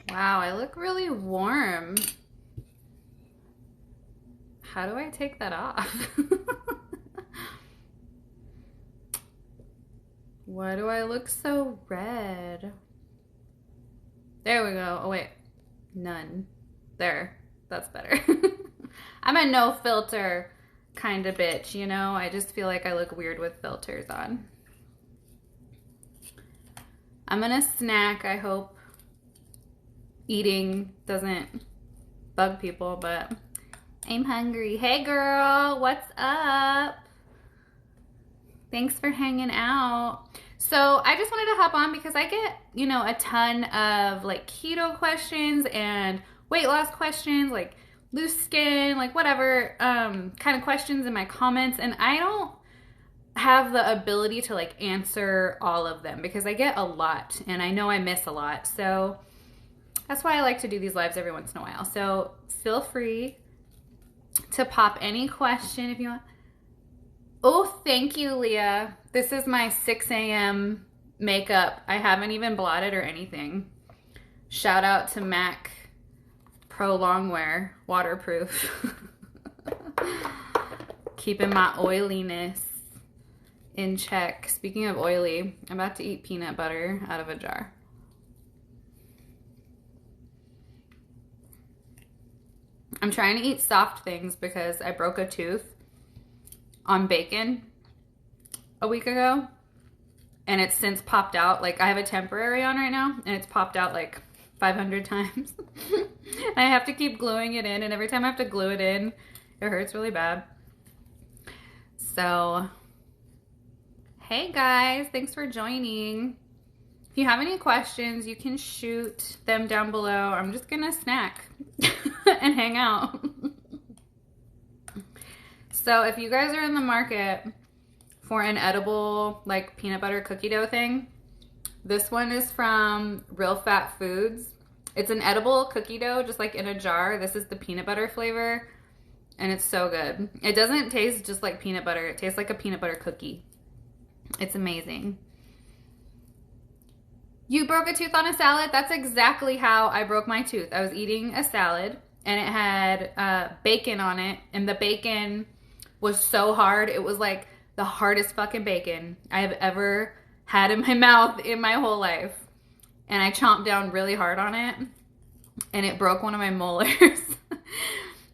Wow, I look really warm. How do I take that off? Why do I look so red? There we go. Oh, wait. None. There. That's better. I'm a no filter kind of bitch, you know? I just feel like I look weird with filters on. I'm gonna snack. I hope eating doesn't bug people, but I'm hungry. Hey girl, what's up? Thanks for hanging out. So I just wanted to hop on because I get, a ton of like keto questions and weight loss questions, like loose skin, like whatever kind of questions in my comments. And I don't have the ability to like answer all of them because I get a lot and I know I miss a lot. So that's why I like to do these lives every once in a while. So feel free to pop any question if you want. Oh, thank you, Leah. This is my 6 a.m. makeup. I haven't even blotted or anything. Shout out to MAC Pro Longwear, waterproof. Keeping my oiliness in check. Speaking of oily, I'm about to eat peanut butter out of a jar. I'm trying to eat soft things because I broke a tooth on bacon a week ago and it's since popped out. Like I have a temporary on right now and it's popped out like 500 times. I have to keep gluing it in, and every time I have to glue it in, it hurts really bad. So, hey guys, thanks for joining. If you have any questions, you can shoot them down below. I'm just gonna snack and hang out. So if you guys are in the market for an edible like peanut butter cookie dough thing, this one is from Real Fat Foods. It's an edible cookie dough, just like in a jar. This is the peanut butter flavor, and it's so good. It doesn't taste just like peanut butter. It tastes like a peanut butter cookie. It's amazing. You broke a tooth on a salad? That's exactly how I broke my tooth. I was eating a salad, and it had bacon on it, and the bacon was so hard. It was like the hardest fucking bacon I have ever had in my mouth in my whole life. And I chomped down really hard on it, and it broke one of my molars.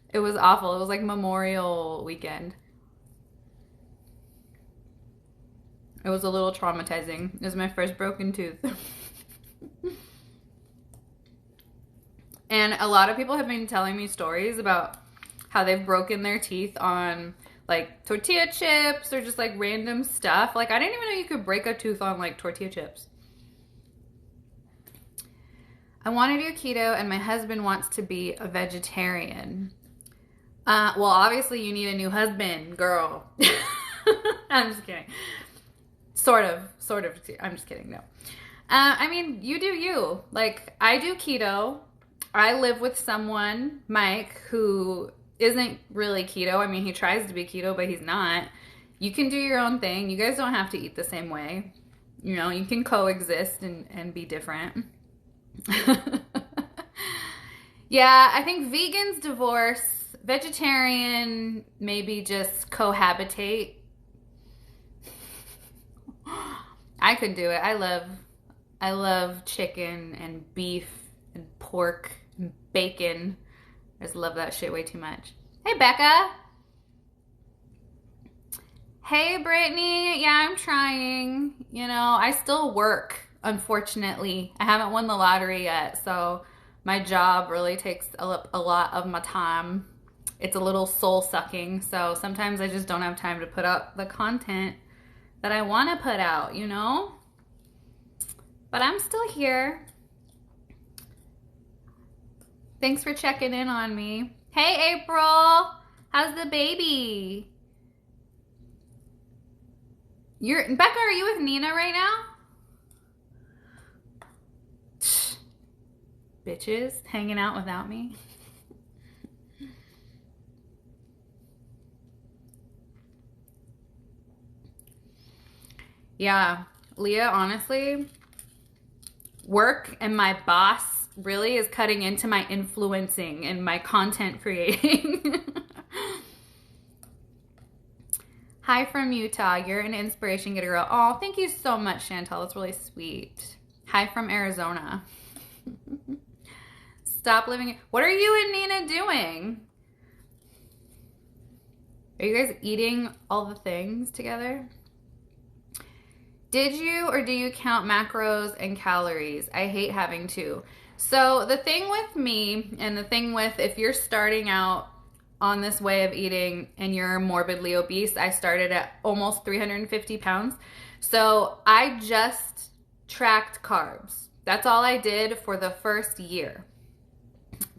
It was awful. It was like Memorial weekend. It was a little traumatizing. It was my first broken tooth. And a lot of people have been telling me stories about how they've broken their teeth on like tortilla chips or just like random stuff. Like I didn't even know you could break a tooth on like tortilla chips. I want to do keto and my husband wants to be a vegetarian. Well, obviously you need a new husband, girl. I'm just kidding. Sort of. I'm just kidding. No. I mean, you do you. Like, I do keto. I live with someone, Mike, who isn't really keto. I mean, he tries to be keto, but he's not. You can do your own thing. You guys don't have to eat the same way. You know, you can coexist and be different. Yeah, I think vegans divorce, vegetarian maybe just cohabitate. I could do it. I love chicken and beef and pork and bacon. I just love that shit way too much. Hey, Becca. Hey, Brittany. Yeah, I'm trying. You know, I still work, unfortunately. I haven't won the lottery yet, so my job really takes a lot of my time. It's a little soul-sucking, so sometimes I just don't have time to put out the content that I want to put out, you know? But I'm still here. Thanks for checking in on me. Hey, April. How's the baby? Becca, are you with Nina right now? Bitches hanging out without me. Yeah, Leah, honestly, work and my boss really is cutting into my influencing and my content creating. Hi from Utah. You're an inspiration getter, girl. Oh, thank you so much, Chantel. That's really sweet. Hi from Arizona. Stop living. What are you and Nina doing? Are you guys eating all the things together? Did you or do you count macros and calories? I hate having to. So the thing with me, and the thing with if you're starting out on this way of eating and you're morbidly obese, I started at almost 350 pounds. So I just tracked carbs. That's all I did for the first year.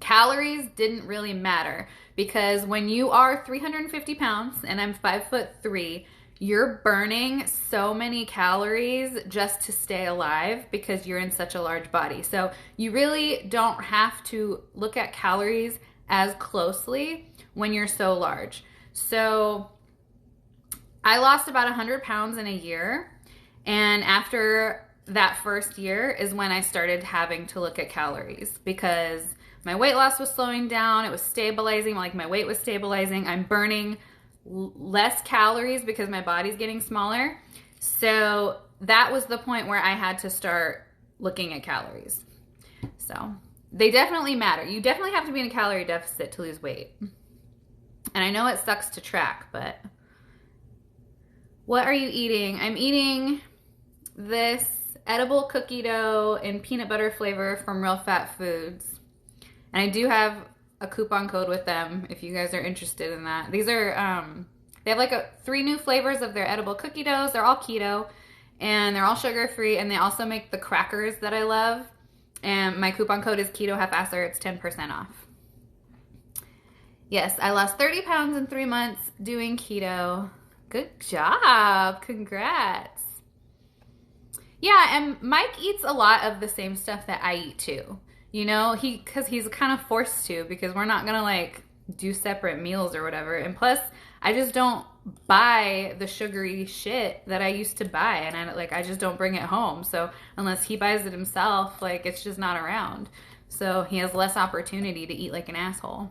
Calories didn't really matter because when you are 350 pounds and I'm 5'3", you're burning so many calories just to stay alive because you're in such a large body. So you really don't have to look at calories as closely when you're so large. So I lost about 100 pounds in a year. And after that first year is when I started having to look at calories because my weight loss was slowing down. It was stabilizing, like my weight was stabilizing. I'm burning less calories because my body's getting smaller. So that was the point where I had to start looking at calories. So they definitely matter. You definitely have to be in a calorie deficit to lose weight. And I know it sucks to track, but what are you eating? I'm eating this edible cookie dough and peanut butter flavor from Real Fat Foods. And I do have a coupon code with them if you guys are interested in that. These are, they have like 3 new flavors of their edible cookie doughs. They're all keto and they're all sugar free. And they also make the crackers that I love. And my coupon code is ketohalfasser. It's 10% off. Yes, I lost 30 pounds in 3 months doing keto. Good job. Congrats. Yeah, and Mike eats a lot of the same stuff that I eat too. You know, because he's kind of forced to because we're not going to like do separate meals or whatever. And plus, I just don't buy the sugary shit that I used to buy. And I just don't bring it home. So unless he buys it himself, like it's just not around. So he has less opportunity to eat like an asshole.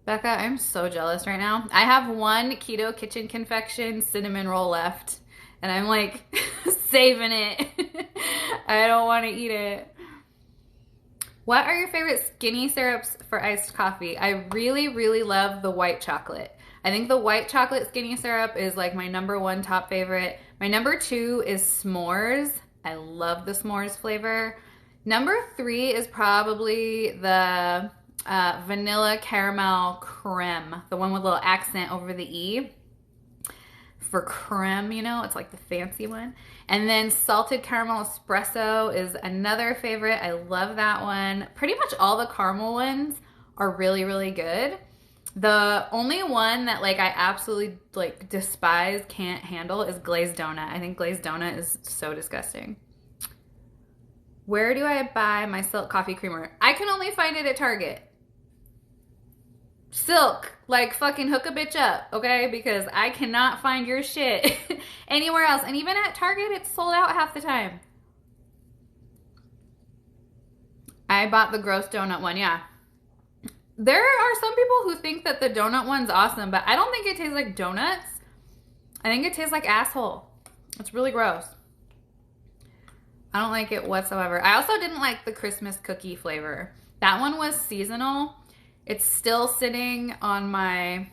Becca, I'm so jealous right now. I have one Keto Kitchen Confection cinnamon roll left. And I'm like saving it. I don't want to eat it. What are your favorite skinny syrups for iced coffee? I really, really love the white chocolate. I think the white chocolate skinny syrup is like my #1 top favorite. My #2 is s'mores. I love the s'mores flavor. #3 is probably the vanilla caramel creme. The one with a little accent over the E. For creme, you know, it's like the fancy one. And then salted caramel espresso is another favorite. I love that one. Pretty much all the caramel ones are really, really good. The only one that like I absolutely like despise, can't handle is glazed donut. I think glazed donut is so disgusting. Where do I buy my Silk coffee creamer? I can only find it at Target. Silk, like fucking hook a bitch up, okay? Because I cannot find your shit anywhere else. And even at Target, it's sold out half the time. I bought the gross donut one, yeah. There are some people who think that the donut one's awesome, but I don't think it tastes like donuts. I think it tastes like asshole. It's really gross. I don't like it whatsoever. I also didn't like the Christmas cookie flavor. That one was seasonal. It's still sitting on my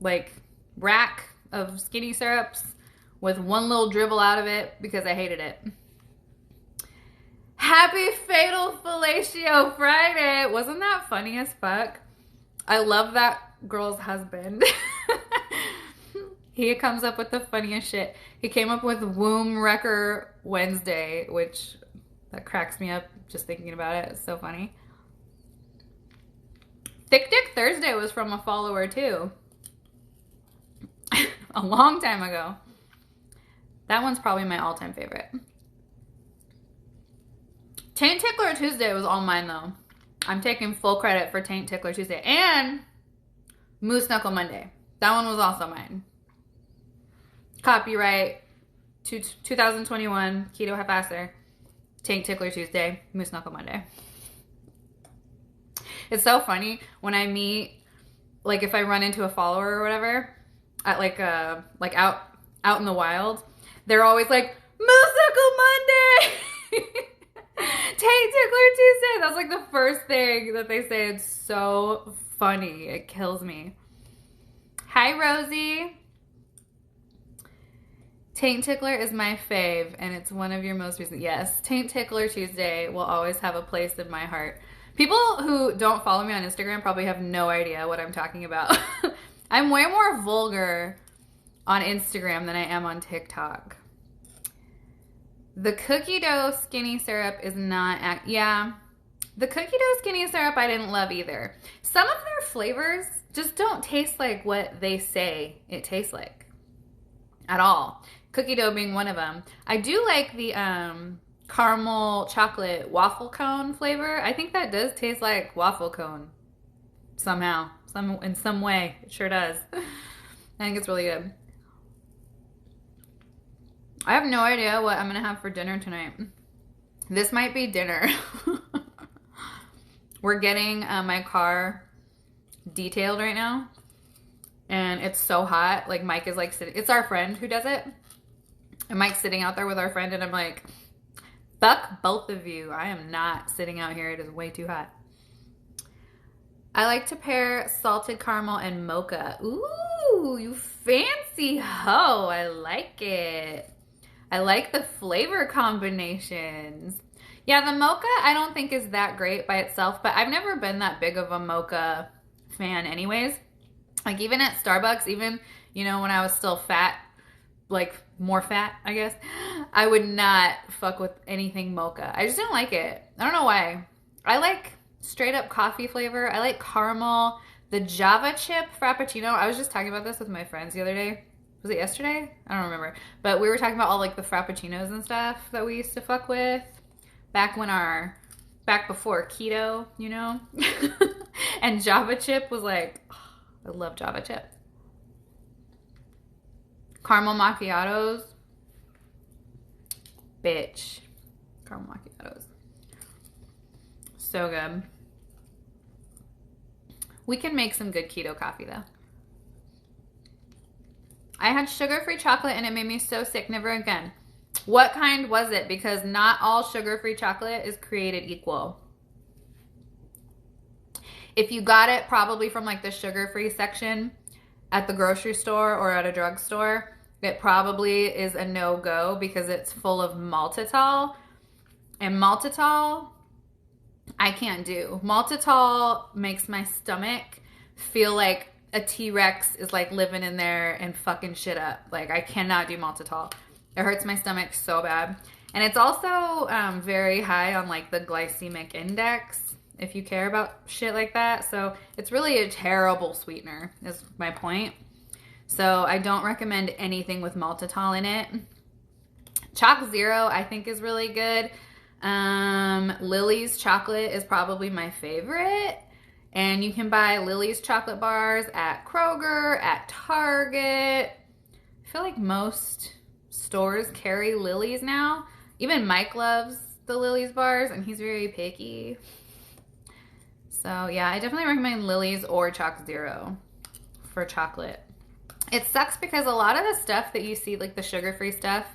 like rack of skinny syrups with one little dribble out of it because I hated it. Happy Fatal Fellatio Friday. Wasn't that funny as fuck? I love that girl's husband. He comes up with the funniest shit. He came up with Womb Wrecker Wednesday, which that cracks me up just thinking about it. It's so funny. Thick Dick Thursday was from a follower too. A long time ago. That one's probably my all-time favorite. Taint Tickler Tuesday was all mine though. I'm taking full credit for Taint Tickler Tuesday. And Moose Knuckle Monday. That one was also mine. Copyright 2021 Keto Halfasser. Tank Tickler Tuesday, Moose Knuckle Monday. It's so funny when I meet, like if I run into a follower or whatever, at like out in the wild, they're always like, Moose Knuckle Monday! Tank Tickler Tuesday! That's like the first thing that they say. It's so funny. It kills me. Hi, Rosie. Taint Tickler is my fave, and it's one of your most recent. Yes, Taint Tickler Tuesday will always have a place in my heart. People who don't follow me on Instagram probably have no idea what I'm talking about. I'm way more vulgar on Instagram than I am on TikTok. The cookie dough skinny syrup is not... Yeah, the cookie dough skinny syrup I didn't love either. Some of their flavors just don't taste like what they say it tastes like at all. Cookie dough being one of them. I do like the caramel chocolate waffle cone flavor. I think that does taste like waffle cone somehow, in some way. It sure does. I think it's really good. I have no idea what I'm gonna have for dinner tonight. This might be dinner. We're getting my car detailed right now, and it's so hot. Like Mike is like sitting. It's our friend who does it. And Mike's sitting out there with our friend, and I'm like, fuck both of you. I am not sitting out here. It is way too hot. I like to pair salted caramel and mocha. Ooh, you fancy hoe. I like it. I like the flavor combinations. Yeah, the mocha I don't think is that great by itself, but I've never been that big of a mocha fan anyways. Like even at Starbucks, even, you know, when I was still fat, like more fat, I guess, I would not fuck with anything mocha. I just didn't like it. I don't know why. I like straight up coffee flavor. I like caramel. The Java chip Frappuccino. I was just talking about this with my friends the other day. Was it yesterday? I don't remember. But we were talking about all like the Frappuccinos and stuff that we used to fuck with back before keto, you know? And Java chip was like, oh, I love Java chip. Caramel macchiatos. Bitch. Caramel macchiatos. So good. We can make some good keto coffee though. I had sugar-free chocolate and it made me so sick. Never again. What kind was it? Because not all sugar-free chocolate is created equal. If you got it probably from like the sugar-free section at the grocery store or at a drugstore, it probably is a no-go because it's full of maltitol. And maltitol, I can't do. Maltitol makes my stomach feel like a T-Rex is like living in there and fucking shit up. Like I cannot do maltitol. It hurts my stomach so bad. And it's also very high on like the glycemic index, if you care about shit like that. So it's really a terrible sweetener is my point. So I don't recommend anything with maltitol in it. Choc Zero I think is really good. Lily's chocolate is probably my favorite. And you can buy Lily's chocolate bars at Kroger, at Target. I feel like most stores carry Lily's now. Even Mike loves the Lily's bars and he's very picky. So yeah, I definitely recommend Lily's or Choc Zero for chocolate. It sucks because a lot of the stuff that you see, like the sugar-free stuff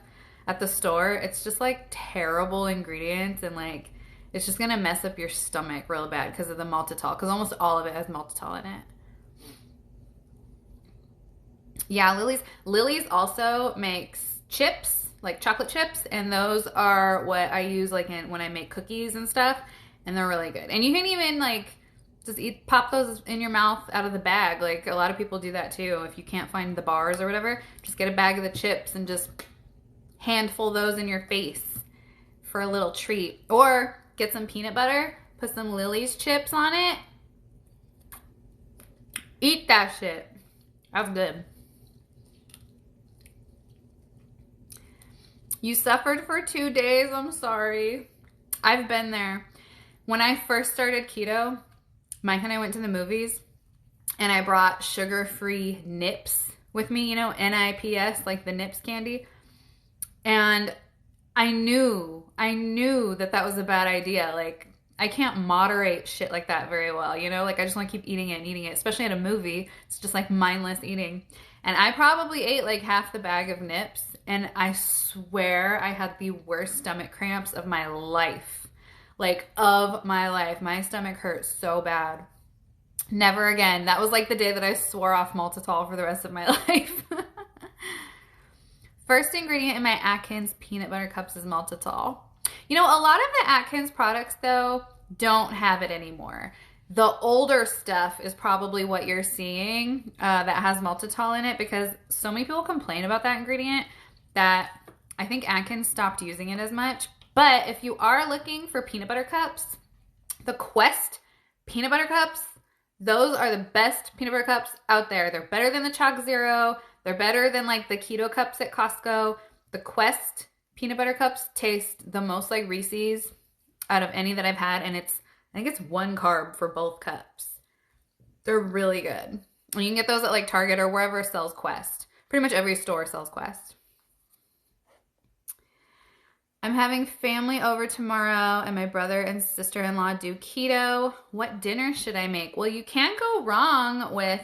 at the store, it's just like terrible ingredients and like it's just gonna mess up your stomach real bad because of the maltitol, because almost all of it has maltitol in it. Yeah, Lily's also makes chips, like chocolate chips, and those are what I use like when I make cookies and stuff, and they're really good. And you can even like just pop those in your mouth out of the bag. Like a lot of people do that too. If you can't find the bars or whatever, just get a bag of the chips and just handful those in your face for a little treat. Or get some peanut butter, put some Lily's chips on it. Eat that shit. That's good. You suffered for 2 days. I'm sorry. I've been there. When I first started keto, Mike and I went to the movies and I brought sugar-free nips with me, you know, NIPS, like the nips candy. And I knew that that was a bad idea. Like, I can't moderate shit like that very well, you know? Like, I just want to keep eating it and eating it, especially at a movie. It's just like mindless eating. And I probably ate like half the bag of nips, and I swear I had the worst stomach cramps of my life. Like, of my life. My stomach hurt so bad. Never again. That was like the day that I swore off maltitol for the rest of my life. First ingredient in my Atkins peanut butter cups is maltitol. You know, a lot of the Atkins products, though, don't have it anymore. The older stuff is probably what you're seeing that has maltitol in it, because so many people complain about that ingredient that I think Atkins stopped using it as much. But if you are looking for peanut butter cups, the Quest peanut butter cups, those are the best peanut butter cups out there. They're better than the Chalk Zero. They're better than like the keto cups at Costco. The Quest peanut butter cups taste the most like Reese's out of any that I've had. And I think it's 1 carb for both cups. They're really good. You can get those at like Target or wherever sells Quest. Pretty much every store sells Quest. I'm having family over tomorrow, and my brother and sister-in-law do keto. What dinner should I make? Well, you can't go wrong with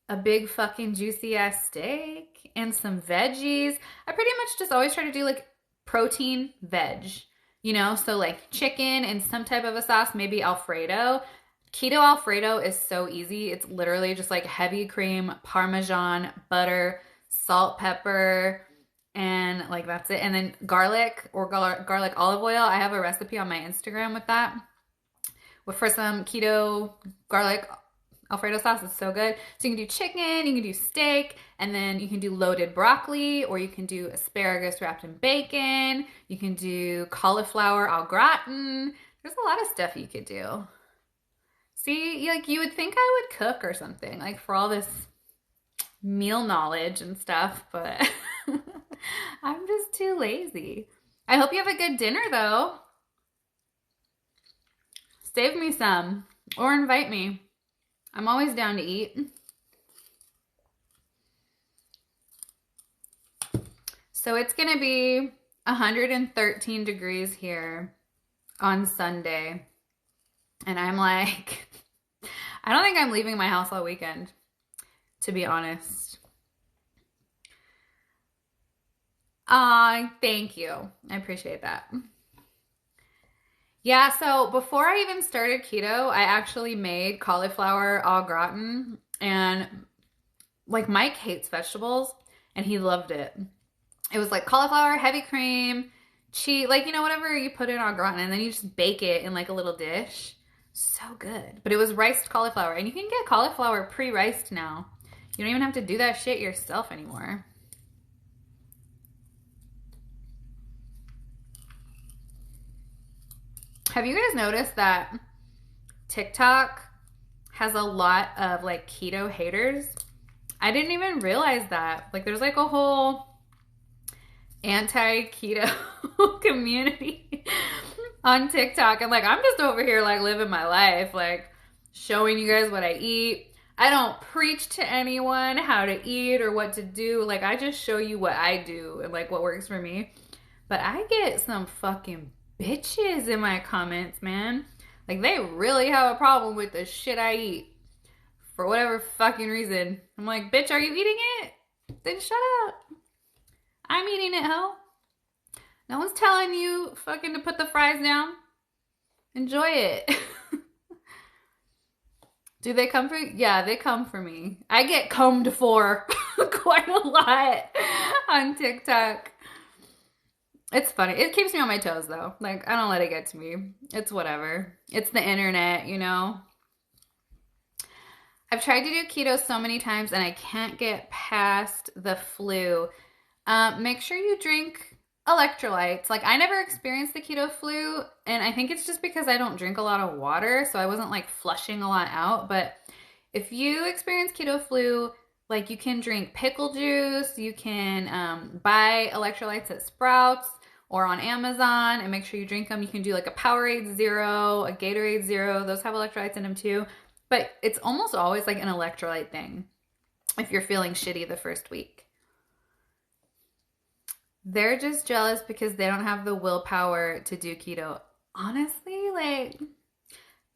a big fucking juicy ass steak and some veggies. I pretty much just always try to do like protein veg, you know? So like chicken and some type of a sauce, maybe Alfredo. Keto Alfredo is so easy. It's literally just like heavy cream, Parmesan, butter, salt, pepper, and like that's it. And then garlic or garlic olive oil. I have a recipe on my Instagram with that. For some keto garlic Alfredo sauce. Is so good. So you can do chicken, you can do steak, and then you can do loaded broccoli, or you can do asparagus wrapped in bacon. You can do cauliflower au gratin. There's a lot of stuff you could do. See, like you would think I would cook or something, like for all this meal knowledge and stuff, but I'm just too lazy. I hope you have a good dinner though. Save me some or invite me. I'm always down to eat. So it's going to be 113 degrees here on Sunday. And I'm like, I don't think I'm leaving my house all weekend, to be honest. Thank you. I appreciate that. Yeah, so before I even started keto, I actually made cauliflower au gratin, and like Mike hates vegetables and he loved it. It was like cauliflower, heavy cream, cheese, like, you know, whatever you put in au gratin, and then you just bake it in like a little dish. So good. But it was riced cauliflower, and you can get cauliflower pre-riced now. You don't even have to do that shit yourself anymore. Have you guys noticed that TikTok has a lot of like keto haters? I didn't even realize that. Like there's like a whole anti-keto community on TikTok. And like I'm just over here like living my life, like showing you guys what I eat. I don't preach to anyone how to eat or what to do. Like I just show you what I do and like what works for me. But I get some fucking bitches in my comments, man. Like they really have a problem with the shit I eat for whatever fucking reason. I'm like, bitch, are you eating it? Then shut up. I'm eating it, ho. No one's telling you fucking to put the fries down. Enjoy it. Do they come for you? Yeah, they come for me. I get combed for quite a lot on TikTok. It's funny. It keeps me on my toes, though. Like, I don't let it get to me. It's whatever. It's the internet, you know? I've tried to do keto so many times, and I can't get past the flu. Make sure you drink electrolytes. Like, I never experienced the keto flu, and I think it's just because I don't drink a lot of water, so I wasn't, like, flushing a lot out. But if you experience keto flu, like, you can drink pickle juice. You can buy electrolytes at Sprouts or on Amazon and make sure you drink them. You can do like a Powerade Zero, a Gatorade Zero. Those have electrolytes in them too. But it's almost always like an electrolyte thing if you're feeling shitty the first week. they're just jealous because they don't have the willpower to do keto. Honestly, like,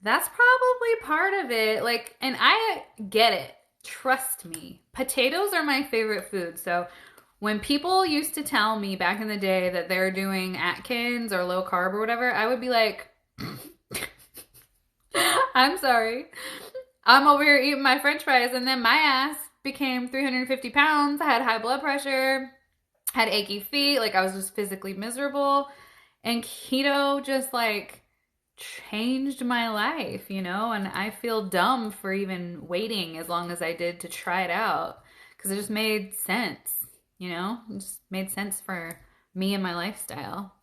that's probably part of it. Like, and I get it. Trust me. Potatoes are my favorite food. So when people used to tell me back in the day that they're doing Atkins or low carb or whatever, I would be like, I'm sorry. I'm over here eating my french fries, and then my ass became 350 pounds. I had high blood pressure, had achy feet. Like, I was just physically miserable. And keto just like changed my life, you know? And I feel dumb for even waiting as long as I did to try it out, because it just made sense, you know? It just made sense for me and my lifestyle.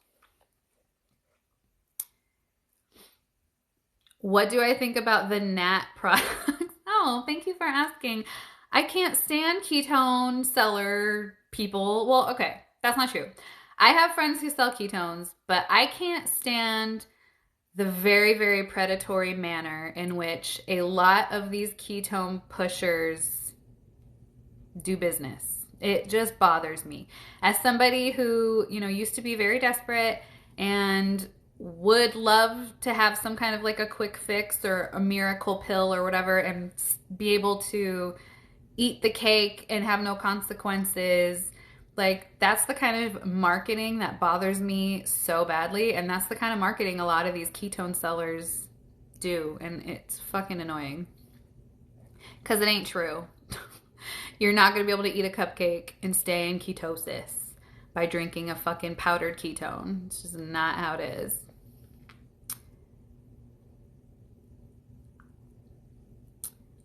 What do I think about the Nat products? Oh, thank you for asking. I can't stand ketone seller people. Well, okay, that's not true. I have friends who sell ketones, but I can't stand the very, very predatory manner in which a lot of these ketone pushers do business. It just bothers me. As somebody who, you know, used to be very desperate and would love to have some kind of like a quick fix or a miracle pill or whatever and be able to eat the cake and have no consequences. Like, that's the kind of marketing that bothers me so badly. And that's the kind of marketing a lot of these ketone sellers do. And it's fucking annoying. Because it ain't true. You're not going to be able to eat a cupcake and stay in ketosis by drinking a fucking powdered ketone. It's just not how it is.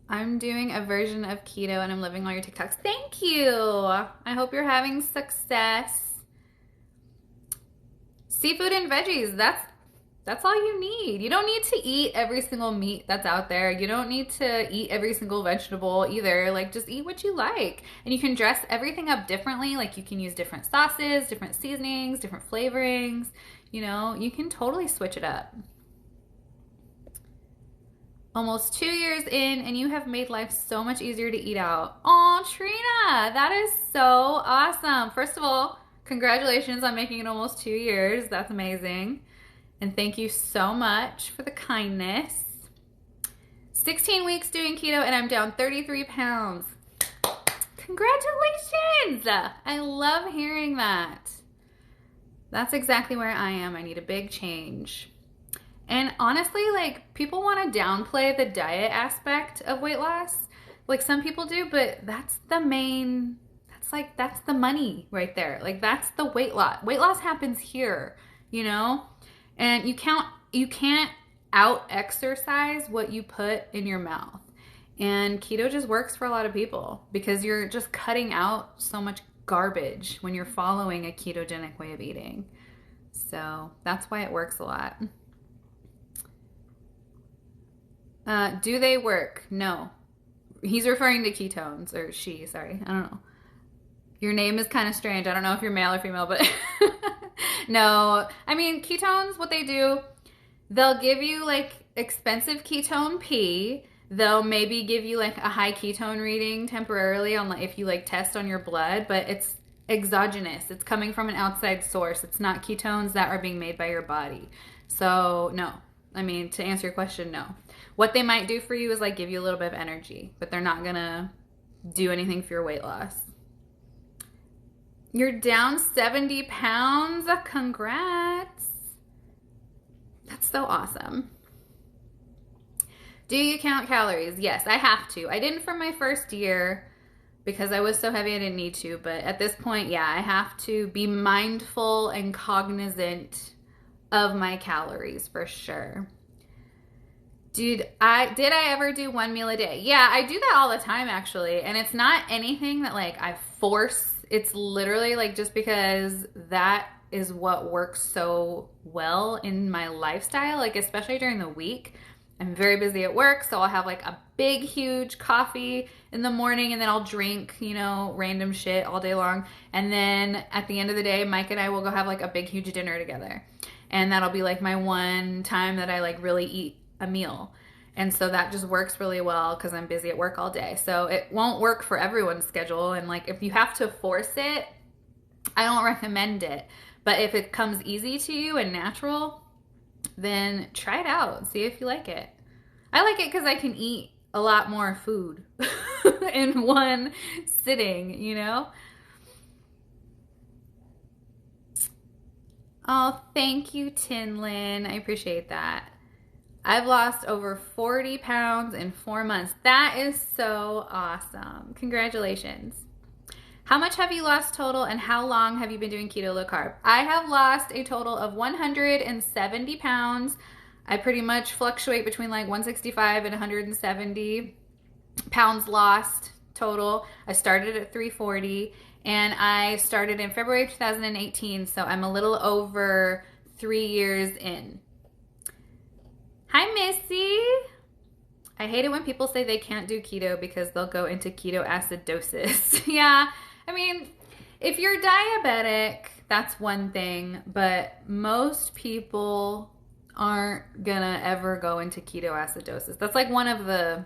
I'm doing a version of keto and I'm living all your TikToks. Thank you. I hope you're having success. Seafood and veggies, that's all you need. You don't need to eat every single meat that's out there. You don't need to eat every single vegetable either. Like, just eat what you like. And you can dress everything up differently. Like, you can use different sauces, different seasonings, different flavorings. You know, you can totally switch it up. Almost 2 years in, and you have made life so much easier to eat out. Oh, Trina, that is so awesome. First of all, congratulations on making it almost 2 years. That's amazing. And thank you so much for the kindness. 16 weeks doing keto, and I'm down 33 pounds. Congratulations. I love hearing that. That's exactly where I am. I need a big change. And honestly, like, people want to downplay the diet aspect of weight loss. Like, some people do, but that's the main, that's the money right there. Like, that's the weight loss. Weight loss happens here, you know? And you can't out-exercise what you put in your mouth. And keto just works for a lot of people because you're just cutting out so much garbage when you're following a ketogenic way of eating. So that's why it works a lot. Do they work? No. He's referring to ketones, or she, sorry. I don't know. Your name is kind of strange. I don't know if you're male or female, but no. I mean, ketones, what they do, they'll give you like expensive ketone P. They'll maybe give you like a high ketone reading temporarily on like if you like test on your blood, but it's exogenous. It's coming from an outside source. It's not ketones that are being made by your body. So no. I mean, to answer your question, no. What they might do for you is like give you a little bit of energy, but they're not gonna do anything for your weight loss. You're down 70 pounds. Congrats. That's so awesome. Do you count calories? Yes, I have to. I didn't for my first year because I was so heavy I didn't need to, but at this point, yeah, I have to be mindful and cognizant of my calories for sure. Did I ever do 1 meal a day? Yeah, I do that all the time actually. And it's not anything that like I force. It's literally like just because that is what works so well in my lifestyle, like especially during the week. I'm very busy at work, so I'll have like a big, huge coffee in the morning and then I'll drink, you know, random shit all day long. And then at the end of the day, Mike and I will go have like a big, huge dinner together. And that'll be like my one time that I like really eat a meal. And so that just works really well because I'm busy at work all day. So it won't work for everyone's schedule. And like if you have to force it, I don't recommend it. But if it comes easy to you and natural, then try it out. See if you like it. I like it because I can eat a lot more food in one sitting, you know? Oh, thank you, Tinlin. I appreciate that. I've lost over 40 pounds in 4 months. That is so awesome. Congratulations. How much have you lost total, and how long have you been doing keto low carb? I have lost a total of 170 pounds. I pretty much fluctuate between like 165 and 170 pounds lost total. I started at 340, and I started in February 2018, so I'm a little over 3 years in. Hi, Missy. I hate it when people say they can't do keto because they'll go into ketoacidosis. Yeah, I mean, if you're diabetic, that's one thing, but most people aren't gonna ever go into ketoacidosis. That's like one of the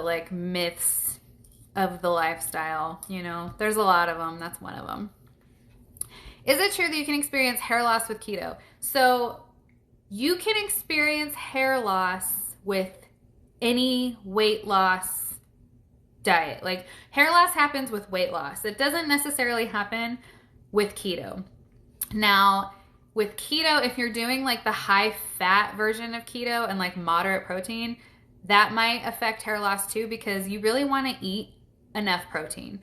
like myths of the lifestyle, you know. There's a lot of them. That's one of them. Is it true that you can experience hair loss with keto? So you can experience hair loss with any weight loss diet. Like, hair loss happens with weight loss. It doesn't necessarily happen with keto. Now, with keto, if you're doing like the high fat version of keto and like moderate protein, that might affect hair loss too, because you really want to eat enough protein.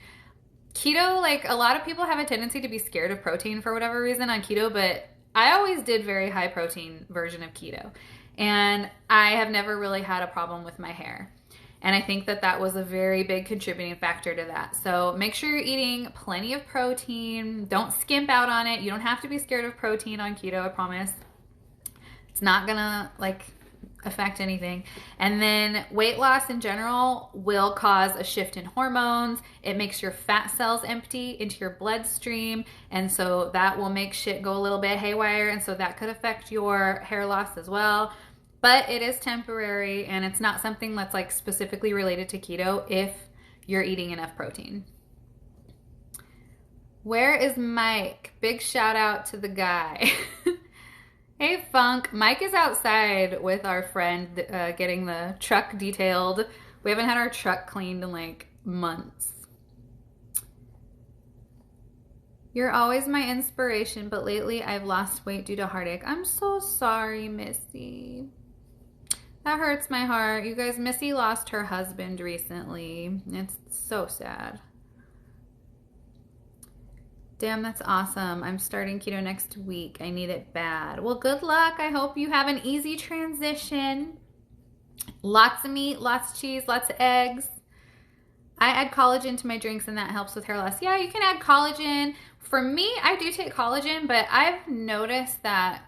Keto, like, a lot of people have a tendency to be scared of protein for whatever reason on keto, but I always did very high protein version of keto, and I have never really had a problem with my hair. And I think that that was a very big contributing factor to that. So make sure you're eating plenty of protein. Don't skimp out on it. You don't have to be scared of protein on keto, I promise. It's not gonna like affect anything. And then weight loss in general will cause a shift in hormones. It makes your fat cells empty into your bloodstream, and so that will make shit go a little bit haywire, and so that could affect your hair loss as well. But it is temporary, and it's not something that's like specifically related to keto if you're eating enough protein. Where is Mike? Big shout out to the guy. Hey, Funk. Mike is outside with our friend getting the truck detailed. We haven't had our truck cleaned in like months. You're always my inspiration, but lately I've lost weight due to heartache. I'm so sorry, Missy. That hurts my heart. You guys, Missy lost her husband recently. It's so sad. Damn, that's awesome. I'm starting keto next week. I need it bad. Well, good luck. I hope you have an easy transition. Lots of meat, lots of cheese, lots of eggs. I add collagen to my drinks, and that helps with hair loss. Yeah, you can add collagen. For me, I do take collagen, but I've noticed that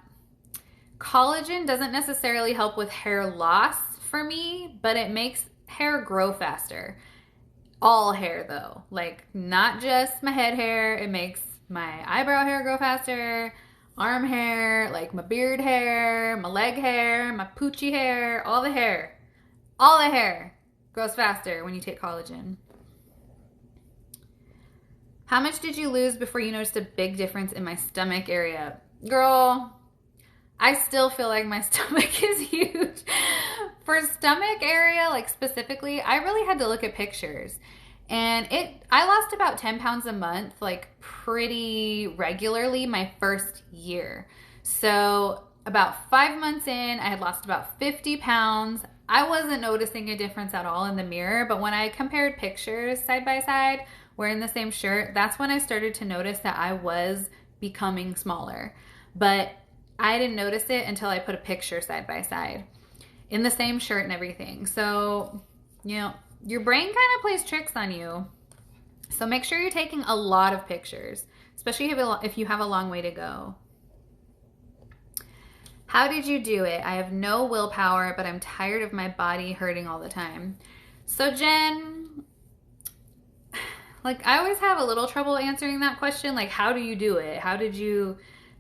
collagen doesn't necessarily help with hair loss for me, but it makes hair grow faster. All hair though, like not just my head hair. It makes my eyebrow hair grow faster, arm hair, like my beard hair, my leg hair, my poochie hair, all the hair grows faster when you take collagen. How much did you lose before you noticed a big difference in my stomach area? Girl, I still feel like my stomach is huge. For stomach area, like specifically, I really had to look at pictures. And I lost about 10 pounds a month, like pretty regularly my first year. So about 5 months in, I had lost about 50 pounds. I wasn't noticing a difference at all in the mirror, but when I compared pictures side by side, wearing the same shirt, that's when I started to notice that I was becoming smaller. But I didn't notice it until I put a picture side by side in the same shirt and everything. So, you know, your brain kind of plays tricks on you. So make sure you're taking a lot of pictures, especially if you have a long way to go. How did you do it? I have no willpower, but I'm tired of my body hurting all the time. So Jen, like, I always have a little trouble answering that question. Like, how do you do it? How did you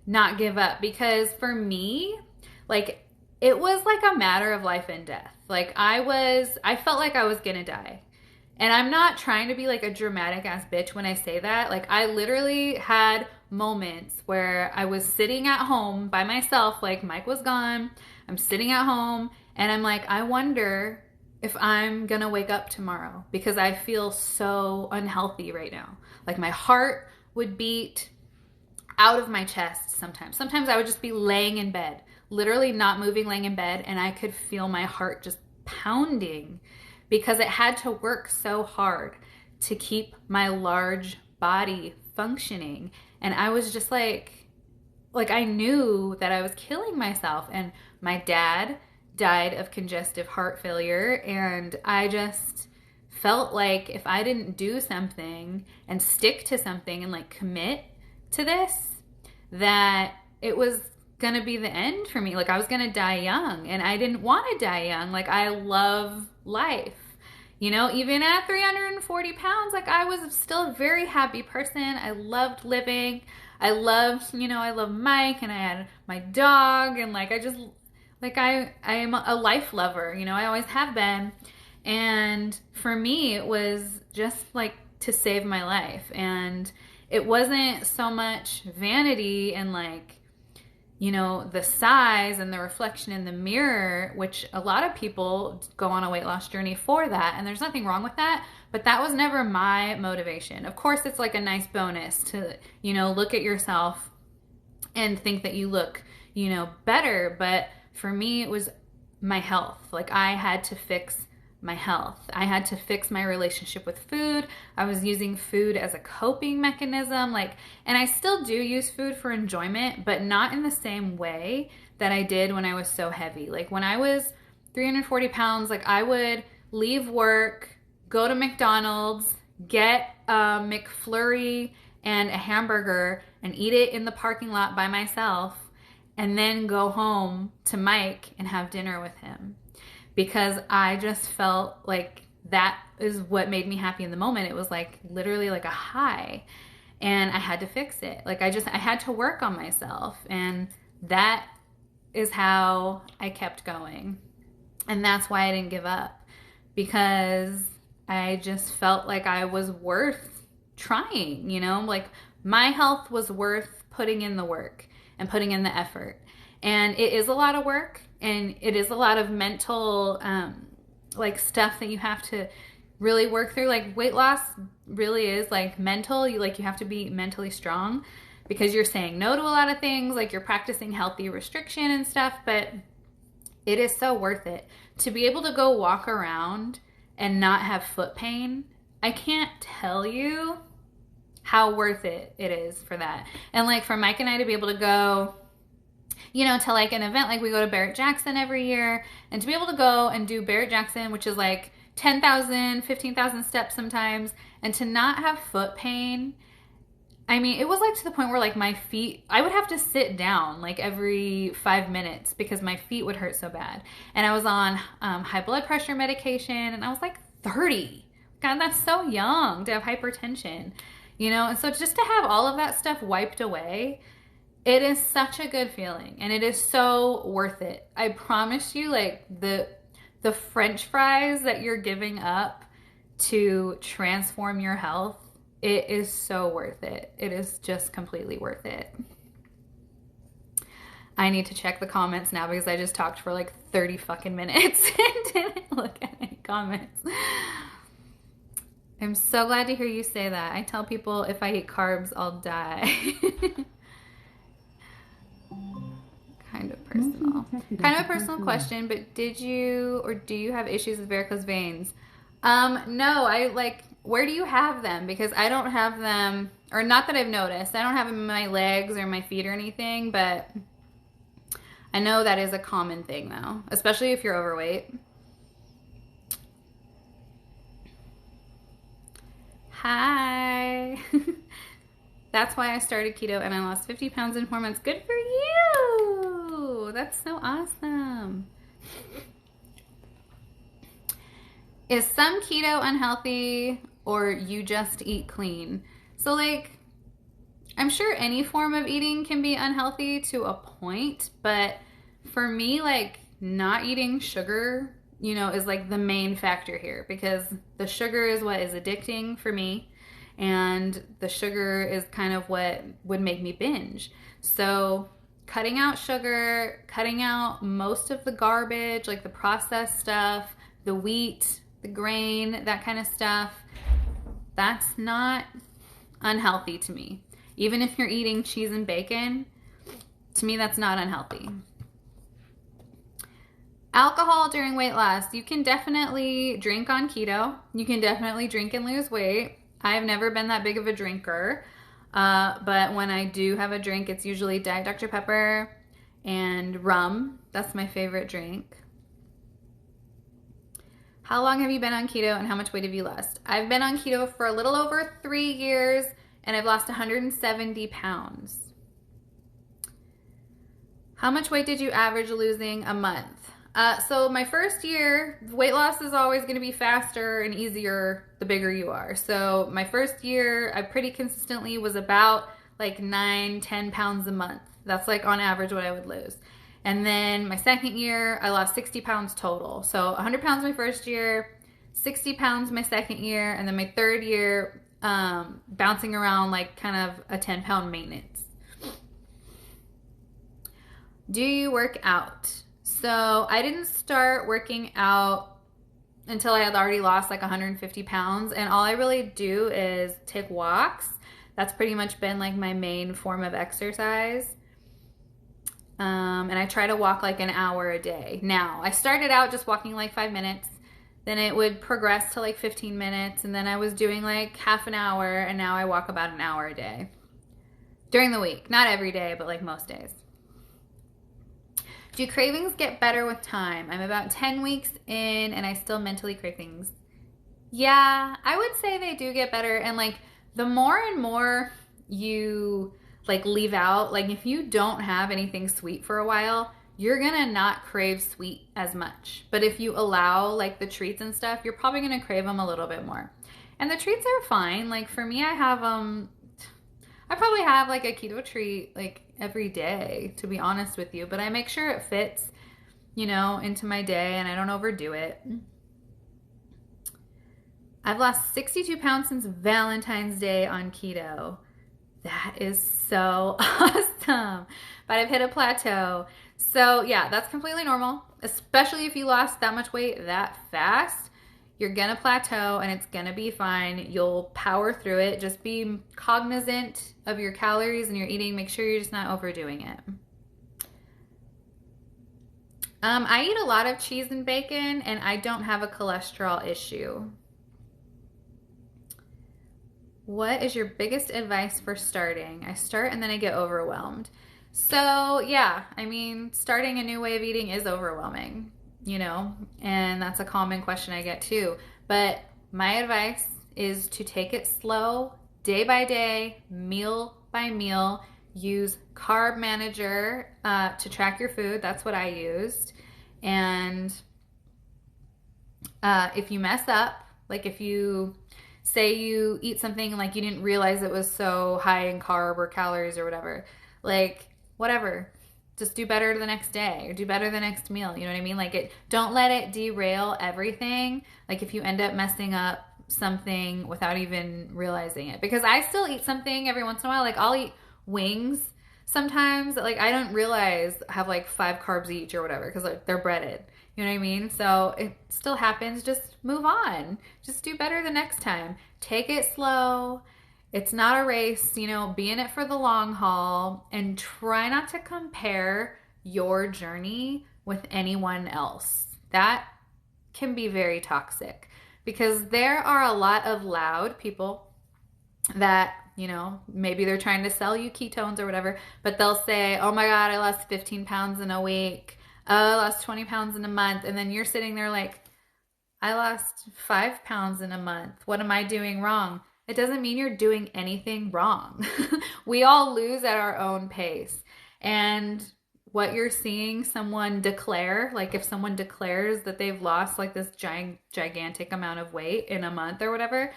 not give up? Because for me, like, it was like a matter of life and death. Like, I felt like I was gonna die. And I'm not trying to be like a dramatic ass bitch when I say that. Like, I literally had moments where I was sitting at home by myself, like Mike was gone. I'm sitting at home and I'm like, I wonder if I'm gonna wake up tomorrow because I feel so unhealthy right now. Like, my heart would beat out of my chest sometimes. Sometimes I would just be laying in bed, literally not moving, laying in bed, and I could feel my heart just pounding because it had to work so hard to keep my large body functioning. And I was just like I knew that I was killing myself. And my dad died of congestive heart failure, and I just felt like if I didn't do something and stick to something and like commit to this, that it was gonna be the end for me. Like, I was gonna die young, and I didn't want to die young. Like, I love life. You know, even at 340 pounds, like, I was still a very happy person. I loved living. I loved, you know, I love Mike, and I had my dog, and like, I just, like, I am a life lover, you know, I always have been. And for me, it was just like to save my life. And it wasn't so much vanity and like, you know, the size and the reflection in the mirror, which a lot of people go on a weight loss journey for that. And there's nothing wrong with that. But that was never my motivation. Of course, it's like a nice bonus to, you know, look at yourself and think that you look, you know, better. But for me, it was my health. Like, I had to fix my health. I had to fix my relationship with food. I was using food as a coping mechanism, like, and I still do use food for enjoyment, but not in the same way that I did when I was so heavy. Like, when I was 340 pounds, like, I would leave work, go to McDonald's, get a McFlurry and a hamburger and eat it in the parking lot by myself, and then go home to Mike and have dinner with him. Because I just felt like that is what made me happy in the moment. It was like literally like a high, and I had to fix it. Like, I had to work on myself, and that is how I kept going. And that's why I didn't give up, because I just felt like I was worth trying, you know, like my health was worth putting in the work and putting in the effort. And it is a lot of work, and it is a lot of mental like stuff that you have to really work through. Like, weight loss really is like mental. You have to be mentally strong, because you're saying no to a lot of things, like you're practicing healthy restriction and stuff, but it is so worth it to be able to go walk around and not have foot pain. I can't tell you how worth it is for that. And like, for Mike and I to be able to go, you know, to like an event, like we go to Barrett-Jackson every year, and to be able to go and do Barrett-Jackson, which is like 10,000, 15,000 steps sometimes, and to not have foot pain. I mean, it was like to the point where like my feet, I would have to sit down like every 5 minutes because my feet would hurt so bad. And I was on high blood pressure medication, and I was like 30. God, that's so young to have hypertension, you know? And so just to have all of that stuff wiped away, it is such a good feeling, and it is so worth it. I promise you, like, the French fries that you're giving up to transform your health, it is so worth it. It is just completely worth it. I need to check the comments now, because I just talked for like 30 fucking minutes and didn't look at any comments. I'm so glad to hear you say that. I tell people if I eat carbs, I'll die. Kind of a personal question, but did you or do you have issues with varicose veins? No, where do you have them? Because I don't have them, or not that I've noticed. I don't have them in my legs or my feet or anything, but I know that is a common thing though, especially if you're overweight. Hi. That's why I started keto, and I lost 50 pounds in 4 months. Good for you. That's so awesome. Is some keto unhealthy, or you just eat clean? So like, I'm sure any form of eating can be unhealthy to a point, but for me, like, not eating sugar you know, is like the main factor here, because the sugar is what is addicting for me, and the sugar is kind of what would make me binge. So cutting out sugar, cutting out most of the garbage, like the processed stuff, the wheat, the grain, that kind of stuff, that's not unhealthy to me. Even if you're eating cheese and bacon, to me that's not unhealthy. Alcohol during weight loss. You can definitely drink on keto. You can definitely drink and lose weight. I've never been that big of a drinker, but when I do have a drink, it's usually Diet Dr. Pepper and rum. That's my favorite drink. How long have you been on keto and how much weight have you lost? I've been on keto for a little over 3 years and I've lost 170 pounds. How much weight did you average losing a month? So my first year, weight loss is always going to be faster and easier the bigger you are. So my first year, I pretty consistently was about like 9-10 pounds a month. That's like on average what I would lose. And then my second year, I lost 60 pounds total. So 100 pounds my first year, 60 pounds my second year, and then my third year, bouncing around like kind of a 10-pound maintenance. Do you work out? So I didn't start working out until I had already lost like 150 pounds. And all I really do is take walks. That's pretty much been like my main form of exercise. And I try to walk like an hour a day. Now, I started out just walking like 5 minutes. Then it would progress to like 15 minutes. And then I was doing like half an hour. And now I walk about an hour a day during the week. Not every day, but like most days. Do cravings get better with time? I'm about 10 weeks in and I still mentally crave things. Yeah, I would say they do get better. And like the more and more you like leave out, like if you don't have anything sweet for a while, you're gonna not crave sweet as much. But if you allow like the treats and stuff, you're probably gonna crave them a little bit more. And the treats are fine. Like for me, I probably have like a keto treat like every day, to be honest with you, but I make sure it fits, you know, into my day and I don't overdo it. I've lost 62 pounds since Valentine's Day on keto. That is so awesome. But I've hit a plateau. So yeah, that's completely normal, especially if you lost that much weight that fast. You're gonna plateau and it's gonna be fine. You'll power through it. Just be cognizant of your calories and your eating. Make sure you're just not overdoing it. I eat a lot of cheese and bacon and I don't have a cholesterol issue. What is your biggest advice for starting? I start and then I get overwhelmed. So yeah, I mean, starting a new way of eating is overwhelming, you know, and that's a common question I get too. But my advice is to take it slow, day by day, meal by meal. Use Carb Manager to track your food. That's what I used. And if you mess up, like if you say you eat something and like you didn't realize it was so high in carb or calories or whatever, like whatever, just do better the next day or do better the next meal. You know what I mean? Like don't let it derail everything. Like if you end up messing up something without even realizing it, because I still eat something every once in a while. Like I'll eat wings sometimes that like I don't realize have like 5 carbs each or whatever, because like they're breaded. You know what I mean? So it still happens. Just move on. Just do better the next time. Take it slow. It's not a race, you know, be in it for the long haul and try not to compare your journey with anyone else. That can be very toxic because there are a lot of loud people that, you know, maybe they're trying to sell you ketones or whatever, but they'll say, oh my God, I lost 15 pounds in a week. Oh, I lost 20 pounds in a month. And then you're sitting there like, I lost 5 pounds in a month. What am I doing wrong? It doesn't mean you're doing anything wrong. We all lose at our own pace. And what you're seeing someone declare, like if someone declares that they've lost like this gigantic amount of weight in a month or whatever,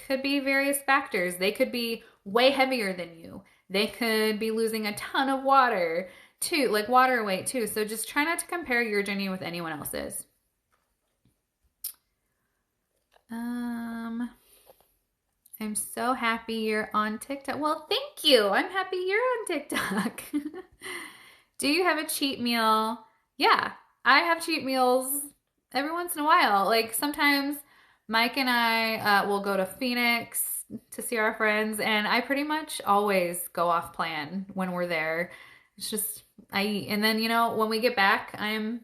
could be various factors. They could be way heavier than you. They could be losing a ton of water too, like water weight too. So just try not to compare your journey with anyone else's. I'm so happy you're on TikTok. Well, thank you. I'm happy you're on TikTok. Do you have a cheat meal? Yeah, I have cheat meals every once in a while. Like sometimes Mike and I will go to Phoenix to see our friends, and I pretty much always go off plan when we're there. It's just I eat, and then when we get back, I'm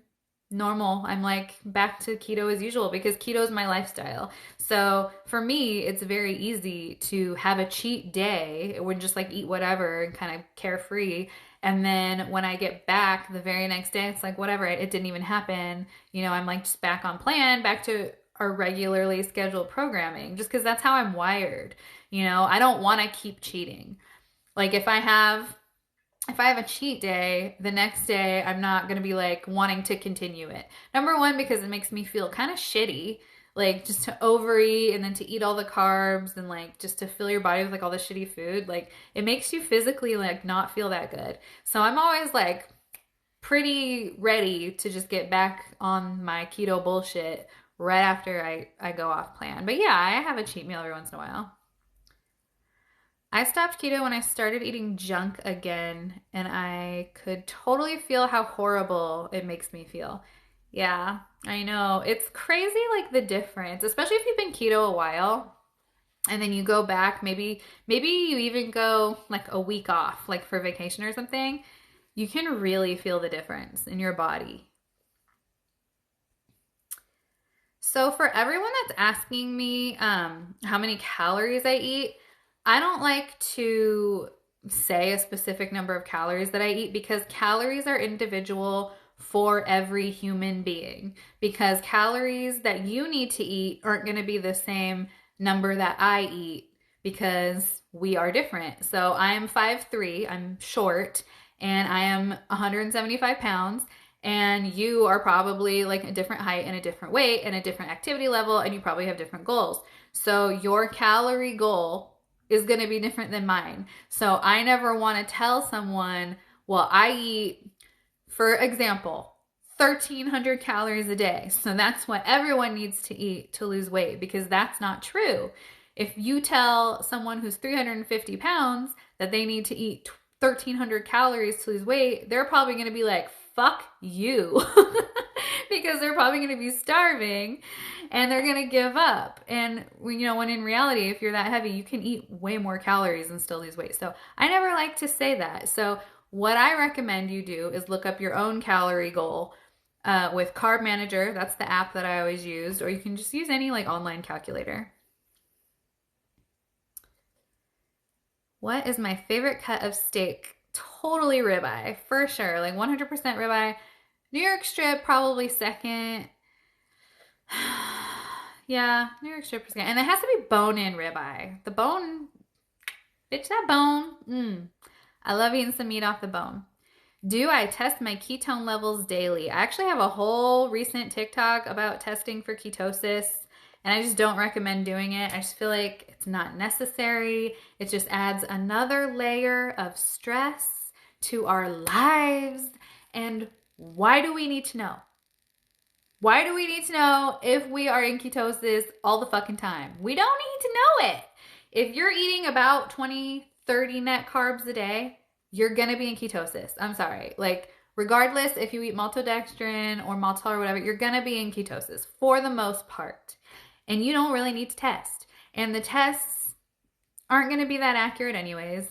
normal. I'm like back to keto as usual because keto is my lifestyle. So for me, it's very easy to have a cheat day. It would just like eat whatever and kind of carefree. And then when I get back the very next day, it's like whatever, it didn't even happen. I'm like just back on plan, back to our regularly scheduled programming, just because that's how I'm wired. I don't want to keep cheating. Like if I have a cheat day, the next day I'm not going to be like wanting to continue it. Number one, because it makes me feel kind of shitty, like just to overeat and then to eat all the carbs and like just to fill your body with like all the shitty food. Like it makes you physically like not feel that good. So I'm always like pretty ready to just get back on my keto bullshit right after I go off plan. But yeah, I have a cheat meal every once in a while. I stopped keto when I started eating junk again, and I could totally feel how horrible it makes me feel. Yeah, I know. It's crazy, like the difference, especially if you've been keto a while and then you go back, maybe you even go like a week off, like for vacation or something. You can really feel the difference in your body. So for everyone that's asking me how many calories I eat, I don't like to say a specific number of calories that I eat because calories are individual for every human being. Because calories that you need to eat aren't going to be the same number that I eat because we are different. So I am 5'3", I'm short, and I am 175 pounds. And you are probably like a different height and a different weight and a different activity level, and you probably have different goals. So your calorie goal is going to be different than mine. So I never want to tell someone, well, I eat, for example, 1,300 calories a day. So that's what everyone needs to eat to lose weight, because that's not true. If you tell someone who's 350 pounds that they need to eat 1,300 calories to lose weight, they're probably going to be like, fuck you. Because they're probably going to be starving and they're going to give up. And when in reality, if you're that heavy, you can eat way more calories and still lose weight. So I never like to say that. So what I recommend you do is look up your own calorie goal with Carb Manager. That's the app that I always used, or you can just use any like online calculator. What is my favorite cut of steak? Totally ribeye, for sure. Like 100% ribeye. New York strip, probably second. Yeah, New York strip is good. And it has to be bone-in ribeye. The bone, bitch, that bone. I love eating some meat off the bone. Do I test my ketone levels daily? I actually have a whole recent TikTok about testing for ketosis, and I just don't recommend doing it. I just feel like it's not necessary. It just adds another layer of stress to our lives. And why do we need to know? Why do we need to know if we are in ketosis all the fucking time? We don't need to know it. If you're eating about 20, 30 net carbs a day, you're going to be in ketosis. I'm sorry. Like, regardless if you eat maltodextrin or maltol or whatever, you're going to be in ketosis for the most part. And you don't really need to test. And the tests aren't going to be that accurate anyways.